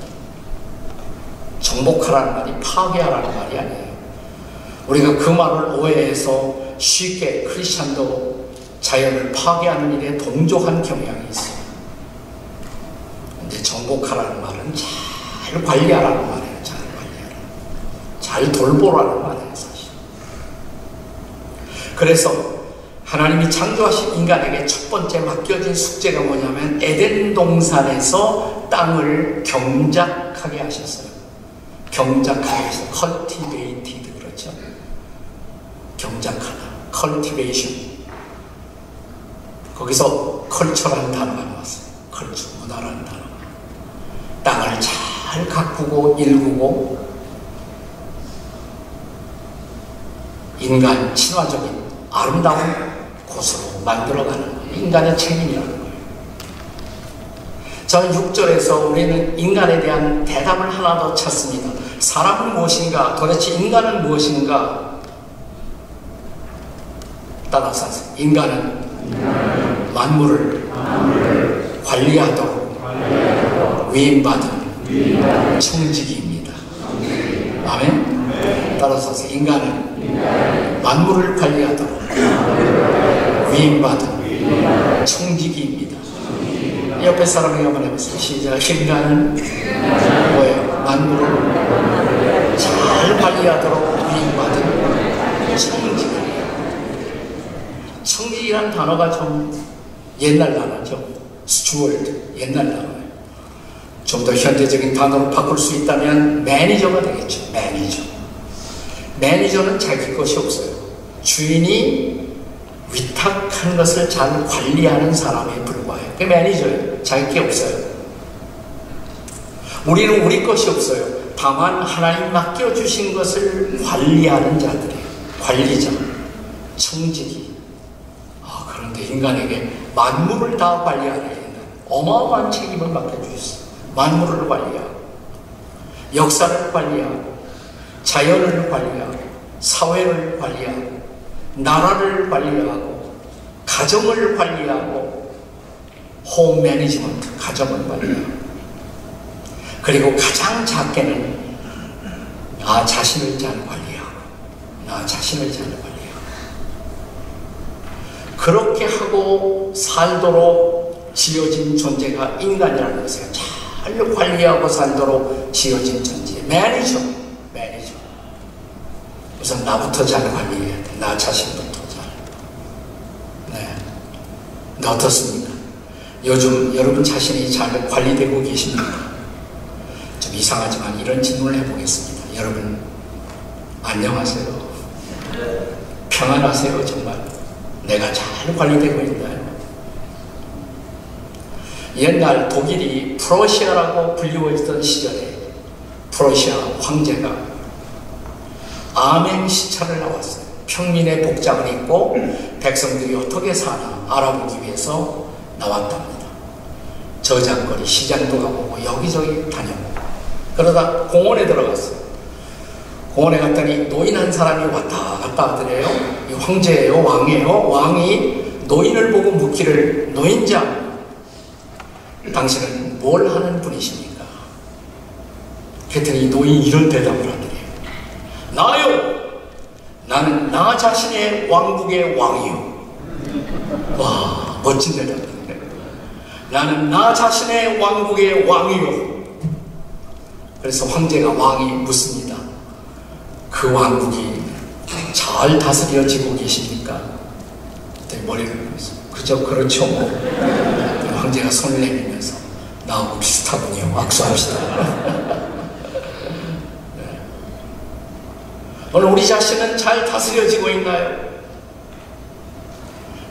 정복하라는 말이 파괴하라는 말이 아니에요. 우리가 그 말을 오해해서 쉽게 크리스찬도 자연을 파괴하는 일에 동조한 경향이 있어요. 근데 정복하라는 말은 잘 관리하라는 말이에요. 잘 관리하라. 잘 돌보라는 말이에요, 사실. 그래서 하나님이 창조하신 인간에게 첫 번째 맡겨진 숙제가 뭐냐면 에덴 동산에서 땅을 경작하게 하셨어요. 경작하게 하셨어요. cultivated, 그렇죠? 경작하다, cultivation. 거기서 컬처라는 단어가 나왔어요. 컬처, 문화라는 단어가. 땅을 잘 가꾸고 일구고 인간 친화적인 아름다운 곳으로 만들어가는 인간의 책임이라는 거예요. 저는 6절에서 우리는 인간에 대한 대답을 하나 더 찾습니다. 사람은 무엇인가? 도대체 인간은 무엇인가? 따라서 인간은 만물을 관리하도록 위임받은 청지기입니다. 아멘? 따라서 인간은 만물을 관리하도록 위임받은 청지기입니다. 옆에 사람에게 한번 해보세요. 시작. 인간은 뭐예요? 만물을 잘 관리하도록 위임받은 청지기. 청지기란 단어가 좀 옛날 단어죠. 스튜어드, 옛날 단어예요. 좀 더 현대적인 단어로 바꿀 수 있다면 매니저가 되겠죠. 매니저. 매니저는 자기 것이 없어요. 주인이 위탁한 것을 잘 관리하는 사람에 불과해요. 그게 매니저예요. 자기 게 없어요. 우리는 우리 것이 없어요. 다만 하나님 맡겨주신 것을 관리하는 자들이에요. 관리자, 청지기. 그런데 인간에게 만물을 다 관리하는 어마어마한 책임을 맡겨주셨어요. 만물을 관리하고, 역사를 관리하고, 자연을 관리하고, 사회를 관리하고, 나라를 관리하고, 가정을 관리하고, 홈 매니지먼트, 가정을 관리하고, 그리고 가장 작게는 나 자신을 잘 관리하고, 나 자신을 잘 관리하고, 그렇게 하고 살도록 지어진 존재가 인간이라는 것을 잘 관리하고 살도록 지어진 존재. 매니저. 우선 나부터 잘 관리해야 돼. 나 자신부터 잘. 네. 근데 어떻습니까? 요즘 여러분 자신이 잘 관리되고 계십니까? 좀 이상하지만 이런 질문을 해보겠습니다. 여러분, 안녕하세요. 평안하세요, 정말. 내가 잘 관리되고 있나요? 옛날 독일이 프로시아라고 불리워있던 시절에 프로시아 황제가 아멘시차를 나왔어요. 평민의 복장을 입고 백성들이 어떻게 사나 알아보기 위해서 나왔답니다. 저장거리 시장도 가보고 여기저기 다녀보고 그러다 공원에 들어갔어요. 공원에 갔더니 노인 한 사람이 왔다 갔다 하더래요. 이 황제예요? 왕이에요? 왕이 노인을 보고 묻기를, 노인장, 당신은 뭘 하는 분이십니까? 그랬더니 노인이 이런 대답을 하더래요. 나요! 나는 나 자신의 왕국의 왕이요. 와, 멋진 대답이네. 나는 나 자신의 왕국의 왕이요. 그래서 황제가 왕이 묻습니다. 그 왕국이 잘 다스려지고 계십니까? 그때 머리를 들면서 그저 그렇죠 뭐. 황제가 손을 내밀면서 나하고 비슷하군요. 악수합시다. 네. 오늘 우리 자신은 잘 다스려지고 있나요?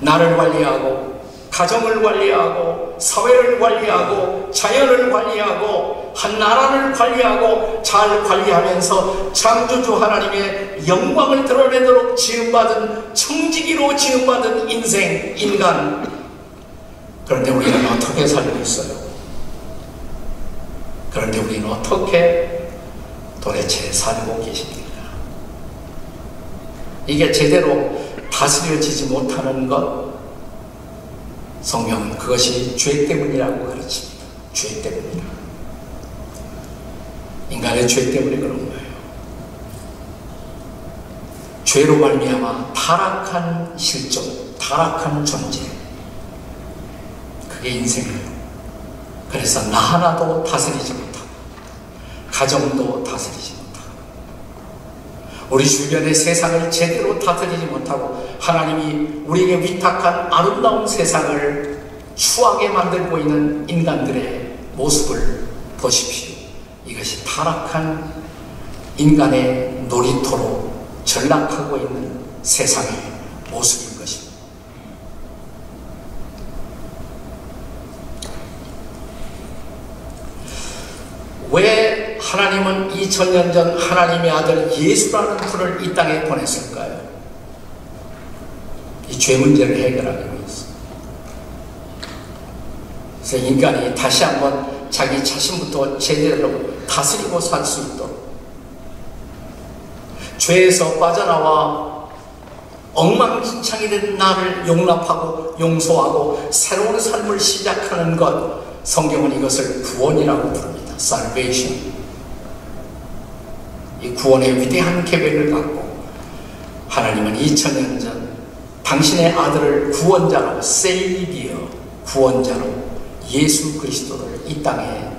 나를 관리하고 가정을 관리하고 사회를 관리하고 자연을 관리하고 한 나라를 관리하고 잘 관리하면서 창조주 하나님의 영광을 드러내도록 지음받은 청지기로 지음받은 인생, 인간. 그런데 우리는 어떻게 살고 있어요? 그런데 우리는 어떻게 도대체 살고 계십니까? 이게 제대로 다스려지지 못하는 것, 성경은 그것이 죄 때문이라고 가르칩니다. 죄 때문이다. 인간의 죄 때문에 그런 거예요. 죄로 말미암아 타락한 실존, 타락한 존재, 그게 인생이에요. 그래서 나 하나도 다스리지 못하고 가정도 다스리지 못하고 우리 주변의 세상을 제대로 다스리지 못하고 하나님이 우리에게 위탁한 아름다운 세상을 추하게 만들고 있는 인간들의 모습을 보십시오. 이것이 타락한 인간의 놀이터로 전락하고 있는 세상의 모습인 것입니다. 왜 하나님은 2000년 전 하나님의 아들 예수라는 분을 이 땅에 보냈을까요? 이 죄 문제를 해결하기 위해서. 그래서 인간이 다시 한번 자기 자신부터 제대로 다스리고 살 수 있도록, 죄에서 빠져나와 엉망진창이 된 나를 용납하고 용서하고 새로운 삶을 시작하는 것, 성경은 이것을 구원이라고 부릅니다. Salvation. 이 구원의 위대한 계획을 갖고 하나님은 2000년 전 당신의 아들을 구원자로, 세이비어, 구원자로 예수 그리스도를 이 땅에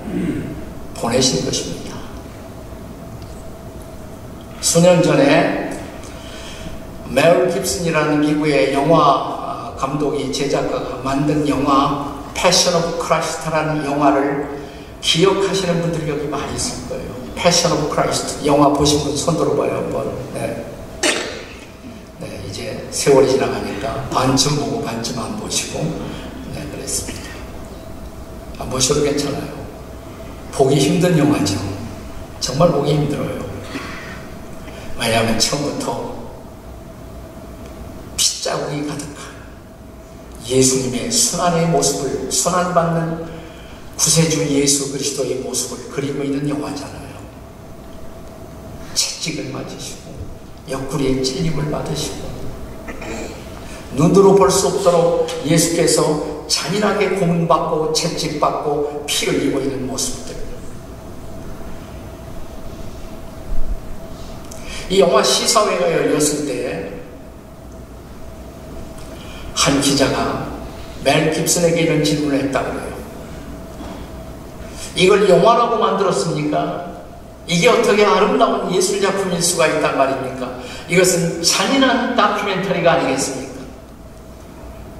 보내신 것입니다. 수년 전에 멜 깁슨이라는 미국의 영화 감독이, 제작가가 만든 영화 패션 오브 크라이스트라는 영화를 기억하시는 분들이 여기 많이 있을 거예요. 패션 오브 크라이스트 영화 보신 분 손 들어봐요 한번. 네, 이제 세월이 지나가니까 반쯤 보고 반쯤 안 보시고 그랬습니다. 안 보셔도 괜찮아요. 보기 힘든 영화죠. 정말 보기 힘들어요. 왜냐하면 처음부터 핏자국이 가득한 예수님의 순환의 모습을, 순환받는 구세주 예수 그리스도의 모습을 그리고 있는 영화잖아요. 채찍을 맞으시고 옆구리에 찔림을 받으시고 눈으로 볼 수 없도록 예수께서 잔인하게 고문받고 채찍받고 피 흘리고 있는 모습들. 이 영화 시사회가 열렸을 때 한 기자가 멜 깁슨에게 이런 질문을 했다고 해요. 이걸 영화라고 만들었습니까? 이게 어떻게 아름다운 예술작품일 수가 있단 말입니까? 이것은 잔인한 다큐멘터리가 아니겠습니까?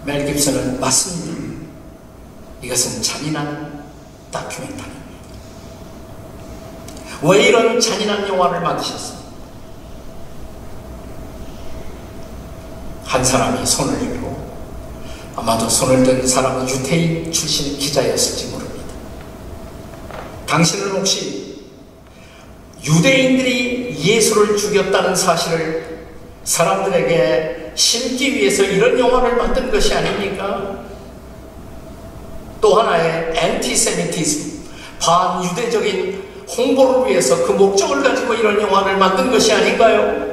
멜 깁슨은 맞습니다. 이것은 잔인한 다큐멘터리입니다. 왜 이런 잔인한 영화를 만드셨습니까? 한 사람이 손을 들고, 아마도 손을 든 사람은 유태인 출신 기자였을지 모릅니다. 당신은 혹시 유대인들이 예수를 죽였다는 사실을 사람들에게 심기 위해서 이런 영화를 만든 것이 아닙니까? 또 하나의 엔티세미티즘, 반유대적인 홍보를 위해서 그 목적을 가지고 이런 영화를 만든 것이 아닌가요?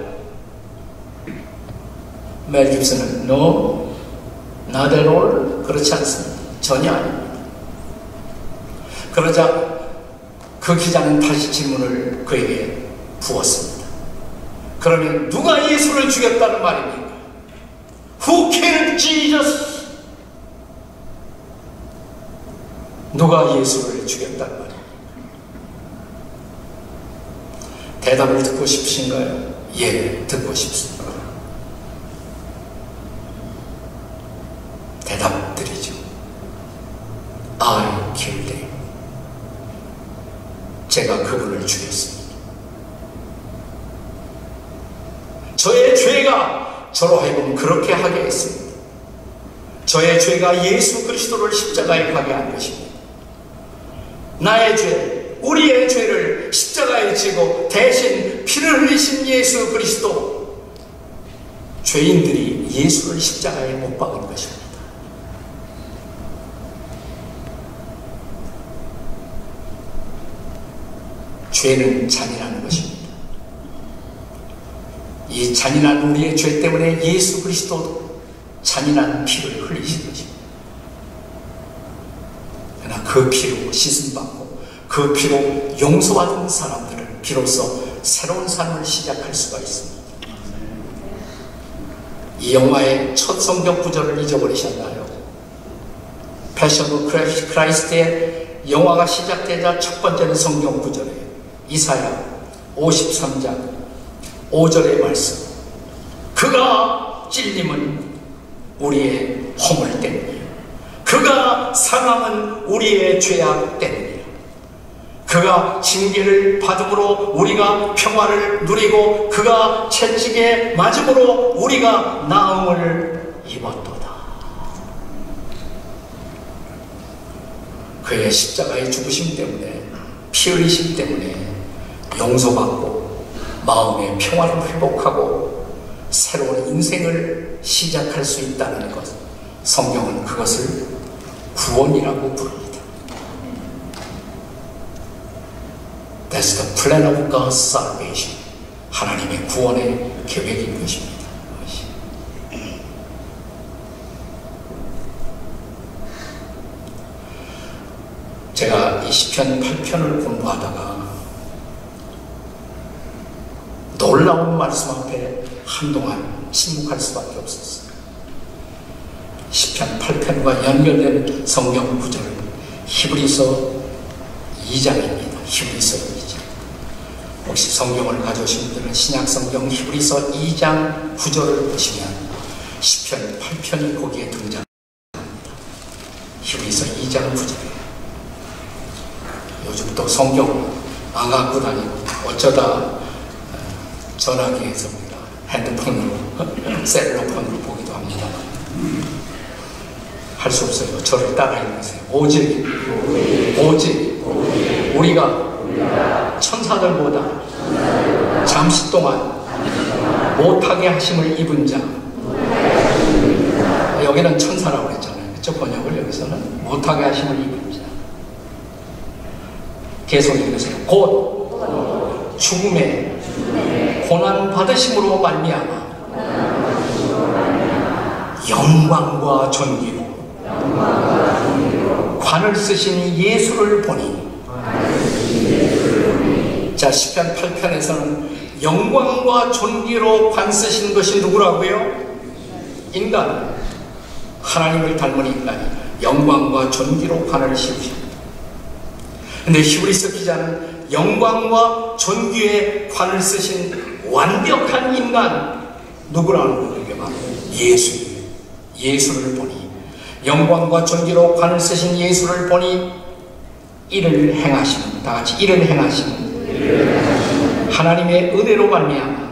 멜 깁슨은 No, not at all. 그렇지 않습니다. 전혀 아닙니다. 그러자 그 기자는 다시 질문을 그에게 부었습니다. 그러면 누가 예수를 죽였다는 말입니까? Who killed Jesus? 누가 예수를 죽였다는 말입니까? 대답을 듣고 싶으신가요? 예, 듣고 싶습니다. 대답 드리죠. I killed him. 제가 그분을 죽였습니다. 저의 죄가 저로 하여금 그렇게 하게 했습니다. 저의 죄가 예수 그리스도를 십자가에 가게 한 것입니다. 나의 죄, 우리의 죄를 십자가에 지고 대신 피를 흘리신 예수 그리스도, 죄인들이 예수를 십자가에 못 박은 것입니다. 죄는 잔인한 것입니다. 이 잔인한 우리의 죄 때문에 예수 그리스도도 잔인한 피를 흘리신 것입니다. 그러나 그 피로 씻음받고 그 피로 용서받은 사람들은 비로소 새로운 삶을 시작할 수가 있습니다. 이 영화의 첫 성경 구절을 잊어버리셨나요? 패션 오브 크라이스트의 영화가 시작되자 첫 번째는 성경 구절이에요. 이사야 53장 5절의 말씀. 그가 찔림은 우리의 허물 때문이요, 그가 상함은 우리의 죄악 때문이요, 그가 징계를 받음으로 우리가 평화를 누리고 그가 채찍에 맞음으로 우리가 나음을 입었도다. 그의 십자가의 죽으심 때문에, 피 흘리심 때문에 용서받고 마음의 평화를 회복하고 새로운 인생을 시작할 수 있다는 것, 성경은 그것을 구원이라고 부릅니다. That's the plan of God's salvation. 하나님의 구원의 계획인 것입니다. 제가 이 시편 8편을 공부하다가 놀라운 말씀 앞에 한동안 침묵할 수밖에 없었어요. 8편과 연결된 성경 구절은 히브리서 2장입니다. 히브리서 2장. 혹시 성경을 가져오신 분들은 신약성경 히브리서 2장 구절을 보시면 시편 8편이 거기에 등장합니다. 히브리서 2장 구절이에요. 요즘 또 성경 안 갖고 다니고 어쩌다 전화기에서 우리가 핸드폰으로 셀러폰으로 보기도 합니다. 할 수 없어요. 저를 따라 읽으세요. 오직 우리가 천사들보다 잠시 동안 못하게 하심을 입은 자. 여기는 천사라고 그랬잖아요. 그쵸? 번역을 여기서는 못하게 하심을 입은 자. 계속 읽으세요. 곧 죽음의 고난 받으심으로 말미암아 영광과 존귀로 관을 쓰신 예수를 보니. 자, 시편 8편에서는 영광과 존귀로 관 쓰신 것이 누구라고요? 인간. 하나님을 닮은 인간이 영광과 존귀로 관을 씌우십니다. 근데 히브리서 기자는 영광과 존귀의 관을 쓰신 완벽한 인간, 누구라는 거예요? 이게 바로 예수예요. 예수를 보니, 영광과 존귀로 관을 쓰신 예수를 보니 이를 행하시는, 다 같이 이를 행하시는 하나님의 은혜로 말미암아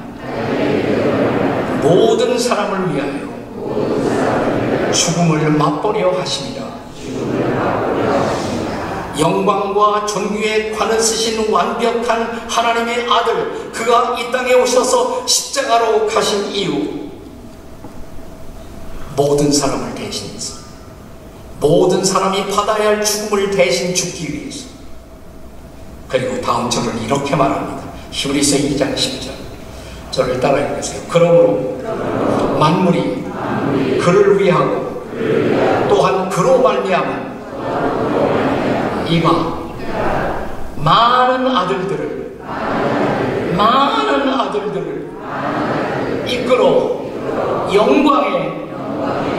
모든 사람을 위하여 죽음을 맛보려 하십니다. 영광과 존귀의 관을 쓰신 완벽한 하나님의 아들, 그가 이 땅에 오셔서 십자가로 가신 이유, 모든 사람을 대신해서, 모든 사람이 받아야 할 죽음을 대신 죽기 위해서. 그리고 다음 절을 이렇게 말합니다. 히브리서 2장 10절. 저를 따라 읽으세요. 그러므로 만물이 그를 위하고 또한 그로 말미암아 이가 많은 아들들을 이끌어 영광에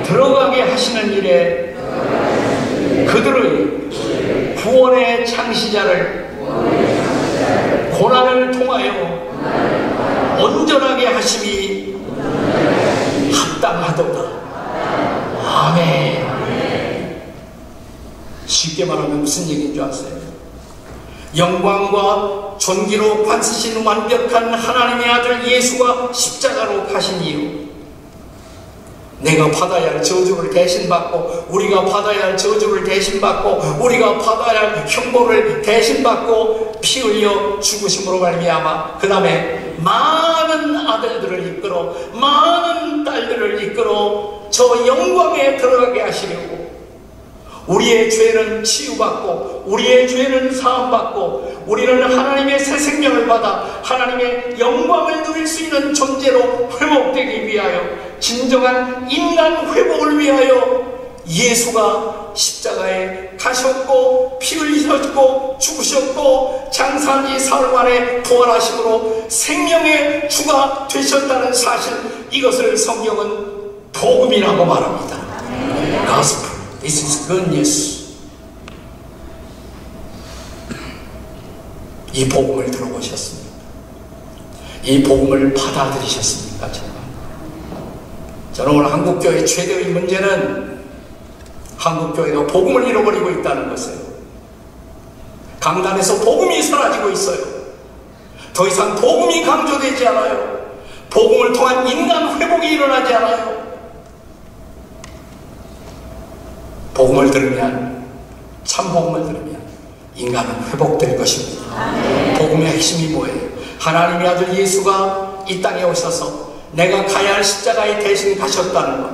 들어가게 하시는 일에 그들의 구원의 창시자를 고난을 통하여 온전하게 하심이 합당하도다. 아멘. 쉽게 말하면 무슨 얘기인 줄 아세요? 영광과 존귀로 관 쓰신 완벽한 하나님의 아들 예수가 십자가로 가신 이유, 내가 받아야 할 저주를 대신 받고, 우리가 받아야 할 저주를 대신 받고, 우리가 받아야 할 형벌을 대신 받고 피 흘려 죽으심으로 말미암아 그 다음에 많은 아들들을 이끌어, 많은 딸들을 이끌어 저 영광에 들어가게 하시려고, 우리의 죄는 치유받고 우리의 죄는 사함받고 우리는 하나님의 새 생명을 받아 하나님의 영광을 누릴 수 있는 존재로 회복되기 위하여, 진정한 인간 회복을 위하여 예수가 십자가에 가셨고 피 흘리셨고 죽으셨고 장사한 지 사흘 만에 부활하심으로 생명의 주가 되셨다는 사실, 이것을 성경은 복음이라고 말합니다. Gospel. This is good news. 이 복음을 들어보셨습니까? 이 복음을 받아들이셨습니까? 저는 오늘 한국교회의 최대의 문제는 한국교회가 복음을 잃어버리고 있다는 것이에요. 강단에서 복음이 사라지고 있어요. 더 이상 복음이 강조되지 않아요. 복음을 통한 인간 회복이 일어나지 않아요. 복음을 들으면, 참 복음을 들으면 인간은 회복될 것입니다. 복음의 핵심이 뭐예요? 하나님의 아들 예수가 이 땅에 오셔서 내가 가야 할 십자가에 대신 가셨다는 것,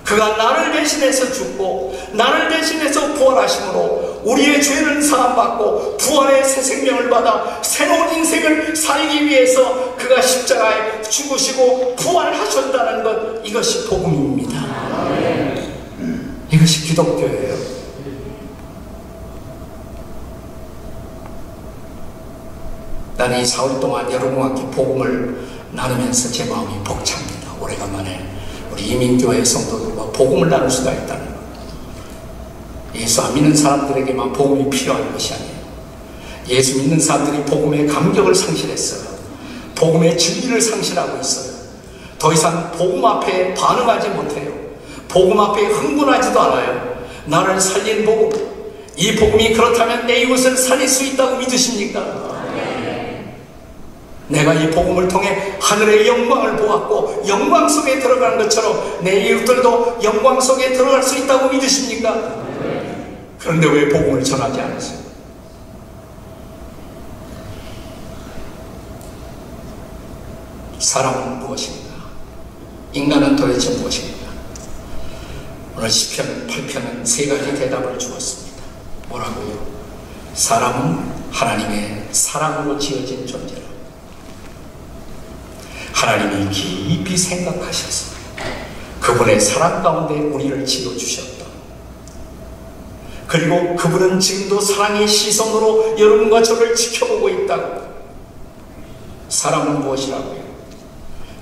그가 나를 대신해서 죽고 나를 대신해서 부활하심으로 우리의 죄는 사함받고 부활의 새 생명을 받아 새로운 인생을 살기 위해서 그가 십자가에 죽으시고 부활하셨다는 것, 이것이 복음입니다. 이것이 기독교예요. 나는 이 사흘 동안 여러분과 함께 복음을 나누면서 제 마음이 벅찹니다. 오래간만에 우리 이민교회 성도들과 복음을 나눌 수가 있다는 것. 예수 안 믿는 사람들에게만 복음이 필요한 것이 아니에요. 예수 믿는 사람들이 복음의 감격을 상실했어요. 복음의 진리를 상실하고 있어요. 더 이상 복음 앞에 반응하지 못해요. 복음 앞에 흥분하지도 않아요. 나를 살린 복음, 이 복음이 그렇다면 내 이웃을 살릴 수 있다고 믿으십니까? 내가 이 복음을 통해 하늘의 영광을 보았고 영광 속에 들어가는 것처럼 내 이웃들도 영광 속에 들어갈 수 있다고 믿으십니까? 그런데 왜 복음을 전하지 않으세요? 사람은 무엇입니까? 인간은 도대체 무엇입니까? 오늘 시편 8편은 세 가지 대답을 주었습니다. 뭐라고요? 사람은 하나님의 사랑으로 지어진 존재라. 하나님이 깊이 생각하셔서 그분의 사랑 가운데 우리를 지어주셨다. 그리고 그분은 지금도 사랑의 시선으로 여러분과 저를 지켜보고 있다고. 사람은 무엇이라고요?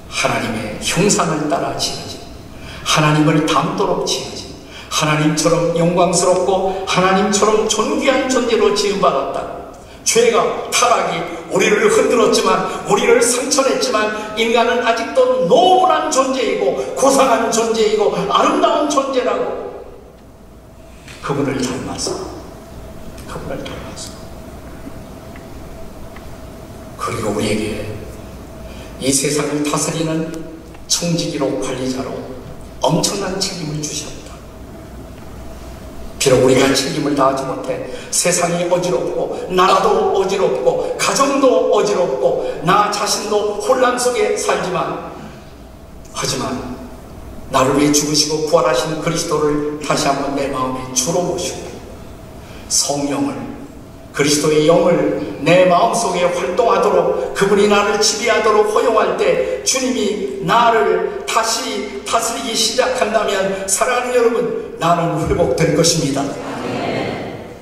하나님의 형상을 따라 지어진, 하나님을 닮도록 지어진, 하나님처럼 영광스럽고 하나님처럼 존귀한 존재로 지음받았다. 죄가, 타락이 우리를 흔들었지만, 우리를 상처냈지만 인간은 아직도 노멀한 존재이고 고상한 존재이고 아름다운 존재라고. 그분을 닮아서 그리고 우리에게 이 세상을 다스리는 청지기로, 관리자로 엄청난 책임을 주셨다. 비록 우리가 책임을 다하지 못해 세상이 어지럽고 나라도 어지럽고 가정도 어지럽고 나 자신도 혼란 속에 살지만, 하지만 나를 위해 죽으시고 부활하신 그리스도를 다시 한번 내 마음에 주로 모시고 성령을, 그리스도의 영을 내 마음속에 활동하도록, 그분이 나를 지배하도록 허용할 때 주님이 나를 다시 다스리기 시작한다면 사랑하는 여러분, 나는 회복될 것입니다.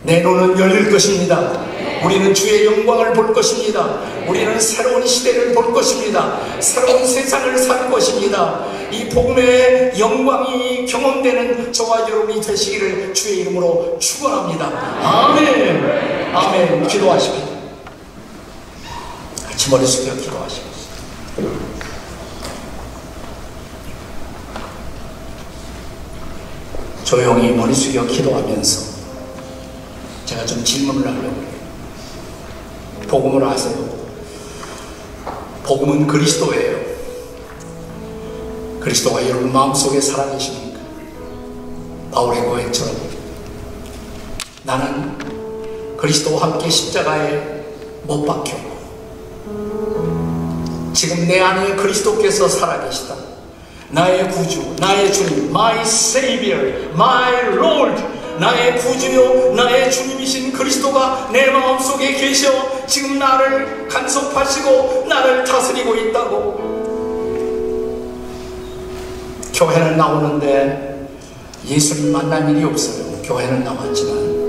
내 눈은 열릴 것입니다. 우리는 주의 영광을 볼 것입니다. 우리는 새로운 시대를 볼 것입니다. 새로운 세상을 살 것입니다. 이 복음의 영광이 경험되는 저와 여러분이 되시기를 주의 이름으로 축원합니다. 아멘. 아멘. 기도하십시오. 같이 머리 숙여 기도하십시오. 조용히 머리 숙여 기도하면서 제가 좀 질문을 하려고 해요. 복음을 아세요? 복음은 그리스도예요. 그리스도가 여러분 마음속에 살아계십니까? 바울의 고백처럼 나는 그리스도와 함께 십자가에 못 박혔고 지금 내 안에 그리스도께서 살아계시다. 나의 구주, 나의 주님, my Savior, my Lord, 나의 구주요 나의 주님이신 그리스도가 내 마음속에 계셔 지금 나를 간섭하시고 나를 다스리고 있다고. 교회는 나오는데 예수님 만난 일이 없어요. 교회는 나왔지만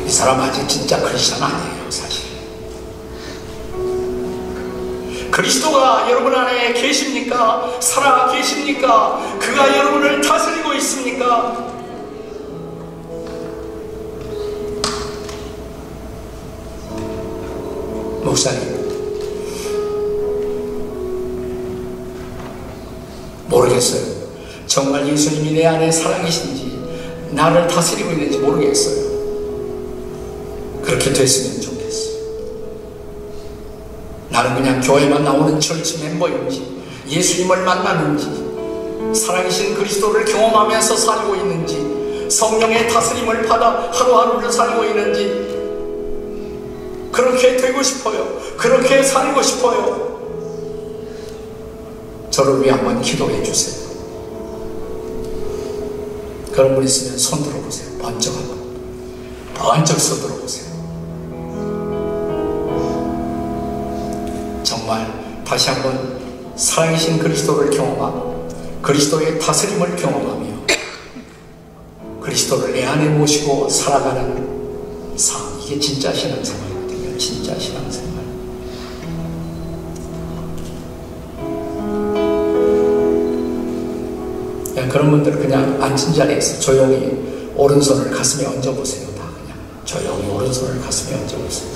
이 사람 아직 진짜 크리스찬 아니에요. 사실 그리스도가 여러분 안에 계십니까? 살아 계십니까? 그가 여러분을 다스리고 있습니까? 목사님, 모르겠어요. 정말 예수님이 내 안에 살아계신지 나를 다스리고 있는지 모르겠어요. 그렇게 됐으면 좋겠어요. 나는 그냥 교회만 나오는 철치 멤버인지 예수님을 만나는지 살아계신 그리스도를 경험하면서 살고 있는지 성령의 다스림을 받아 하루하루를 살고 있는지 그렇게 되고 싶어요. 그렇게 살고 싶어요. 저를 위해 한번 기도해 주세요. 그런 분 있으면 손 들어보세요. 번쩍 한번 번쩍 손 들어보세요. 정말 다시 한번 살아계신 그리스도를 경험하고 그리스도의 다스림을 경험하며 그리스도를 내 안에 모시고 살아가는 삶, 이게 진짜 신앙생활이거든요. 진짜 신앙생활. 그런 분들은 그냥 앉은 자리에서 조용히 오른손을 가슴에 얹어보세요. 다 그냥 조용히 오른손을 가슴에 얹어보세요.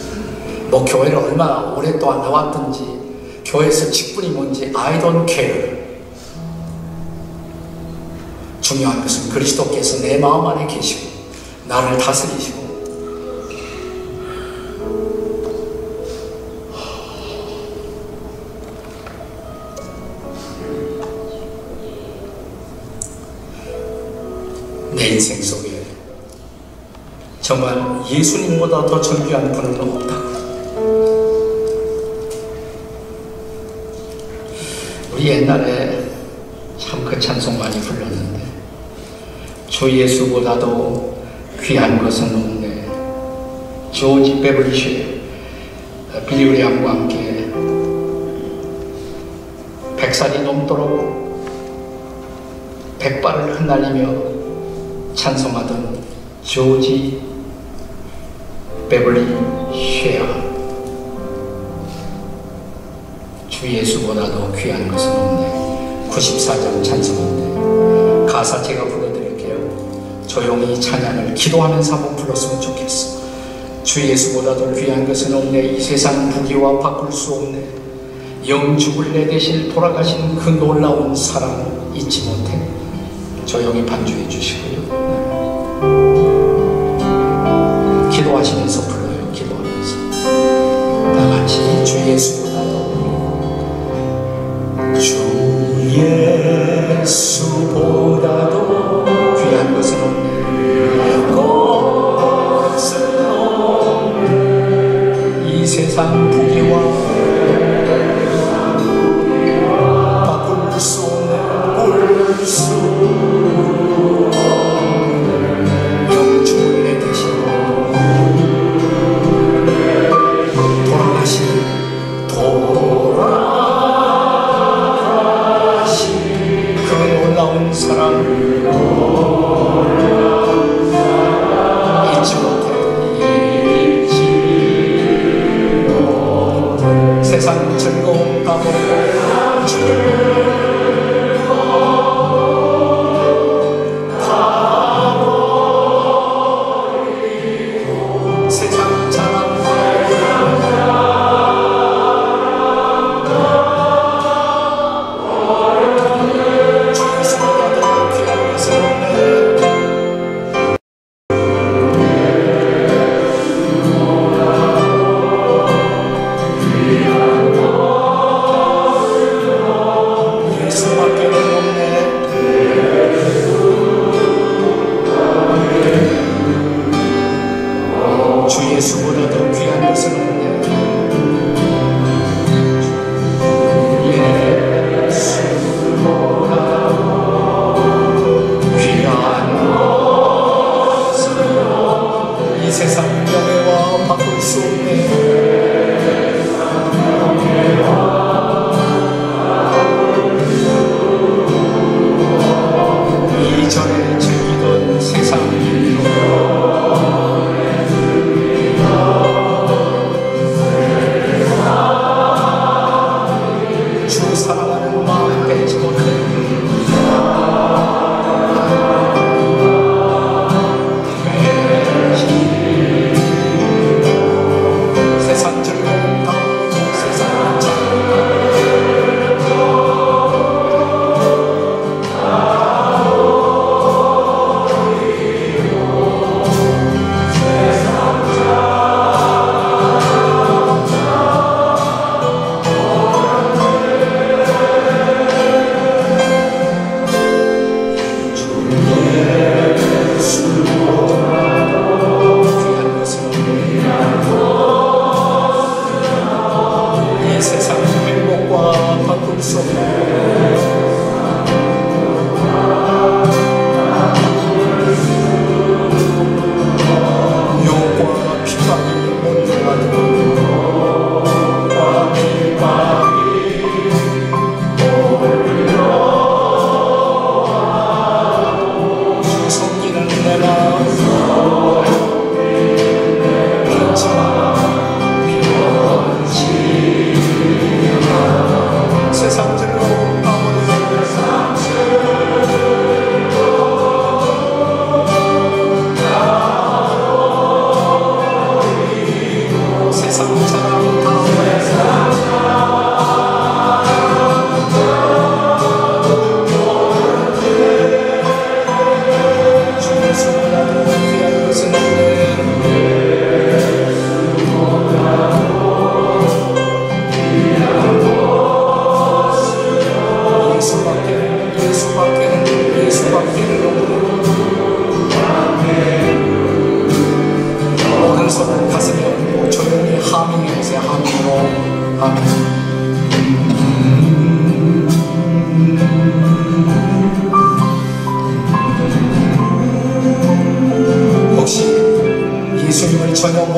뭐 교회를 얼마나 오랫동안 나왔든지 교회에서 직분이 뭔지 I don't care. 중요한 것은 그리스도께서 내 마음 안에 계시고 나를 다스리시고 내 인생 속에 정말 예수님보다 더 존귀한 분은 없다. 우리 옛날에 참 그 찬송 많이 불렀는데 주 예수보다도 귀한 것은 없네. 조지 베블리쉬 빌리 그레이엄과 함께 100살이 넘도록 백발을 흩날리며 찬송하던 조지 베블리 쉐어. 주 예수보다도 귀한 것은 없네. 94장 찬송인데 가사 제가 불러드릴게요. 조용히 찬양을 기도하면서 한번 불렀으면 좋겠어. 주 예수보다도 귀한 것은 없네. 이 세상 부귀와 바꿀 수 없네. 영죽을 내 대신 돌아가신 그 놀라운 사랑 잊지 못해. 조용히 반주해 주시고요. 기도하시면서 불러요. 기도하면서 다 같이 주 예수보다도 주 예수보다도 귀한 것은 없네. 것은 없네. 이 세상 부귀와 바꿀 수 없네. 바꿀 수 없네. 영주를 내 대신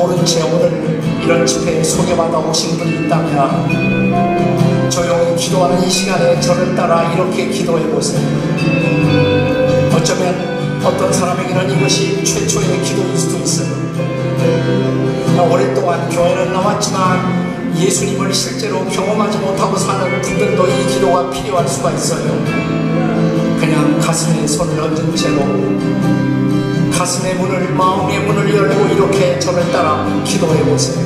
모른 채 오늘 이런 집회에 소개받아 오신 분이 있다면 조용히 기도하는 이 시간에 저를 따라 이렇게 기도해 보세요. 어쩌면 어떤 사람에게는 이것이 최초의 기도일 수도 있어요. 오랫동안 교회는 나왔지만 예수님을 실제로 경험하지 못하고 사는 분들도 이 기도가 필요할 수가 있어요. 그냥 가슴에 손을 얹은 채로 가슴의 문을, 마음의 문을 열고 이렇게 저를 따라 기도해 보세요.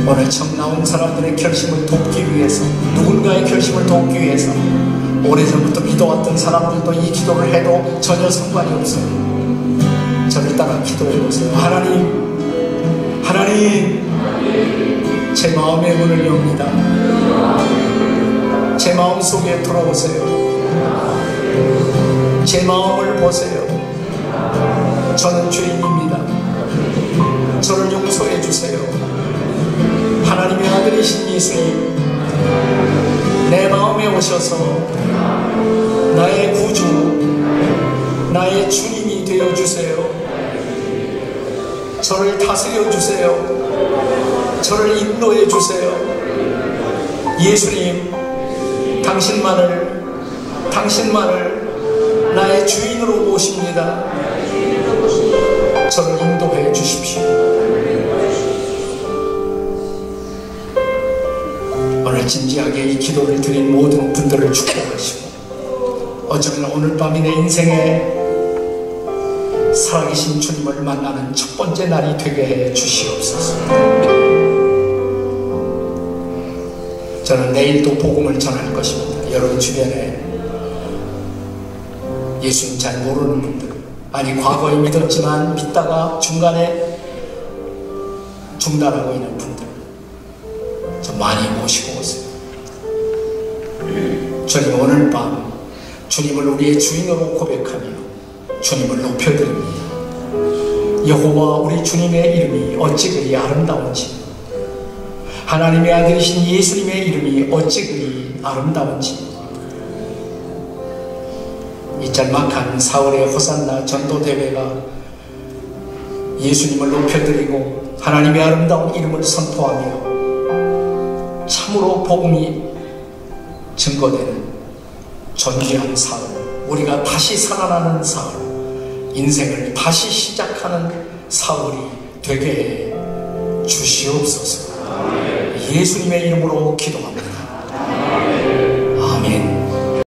오늘 처음 나온 사람들의 결심을 돕기 위해서, 누군가의 결심을 돕기 위해서 오래전부터 믿어왔던 사람들도 이 기도를 해도 전혀 상관이 없어요. 저를 따라 기도해 보세요. 하나님, 하나님, 제 마음의 문을 엽니다. 제 마음 속에 들어오세요. 제 마음을 보세요. 저는 죄인입니다. 저를 용서해 주세요. 하나님의 아들이신 예수님, 내 마음에 오셔서 나의 구주, 나의 주님이 되어주세요. 저를 다스려 주세요. 저를 인도해 주세요. 예수님, 당신만을 나의 주인으로 모십니다. 저를 인도해 주십시오. 오늘 진지하게 이 기도를 드린 모든 분들을 축복하시고, 어쩌면 오늘 밤이 내 인생에 살아계신 주님을 만나는 첫 번째 날이 되게 해 주시옵소서. 저는 내일도 복음을 전할 것입니다. 여러분 주변에 예수님 잘 모르는 분들, 아니 과거에 믿었지만 믿다가 중간에 중단하고 있는 분들 좀 많이 모시고 오세요. 주님, 오늘 밤 주님을 우리의 주인으로 고백하며 주님을 높여드립니다. 여호와 우리 주님의 이름이 어찌 그리 아름다운지, 하나님의 아들이신 예수님의 이름이 어찌 그리 아름다운지, 이 짤막한 사흘의 호산나 전도대회가 예수님을 높여드리고 하나님의 아름다운 이름을 선포하며 참으로 복음이 증거되는 존귀한 사흘, 우리가 다시 살아나는 사흘, 인생을 다시 시작하는 사흘이 되게 해 주시옵소서. 예수님의 이름으로 기도합니다. 아멘.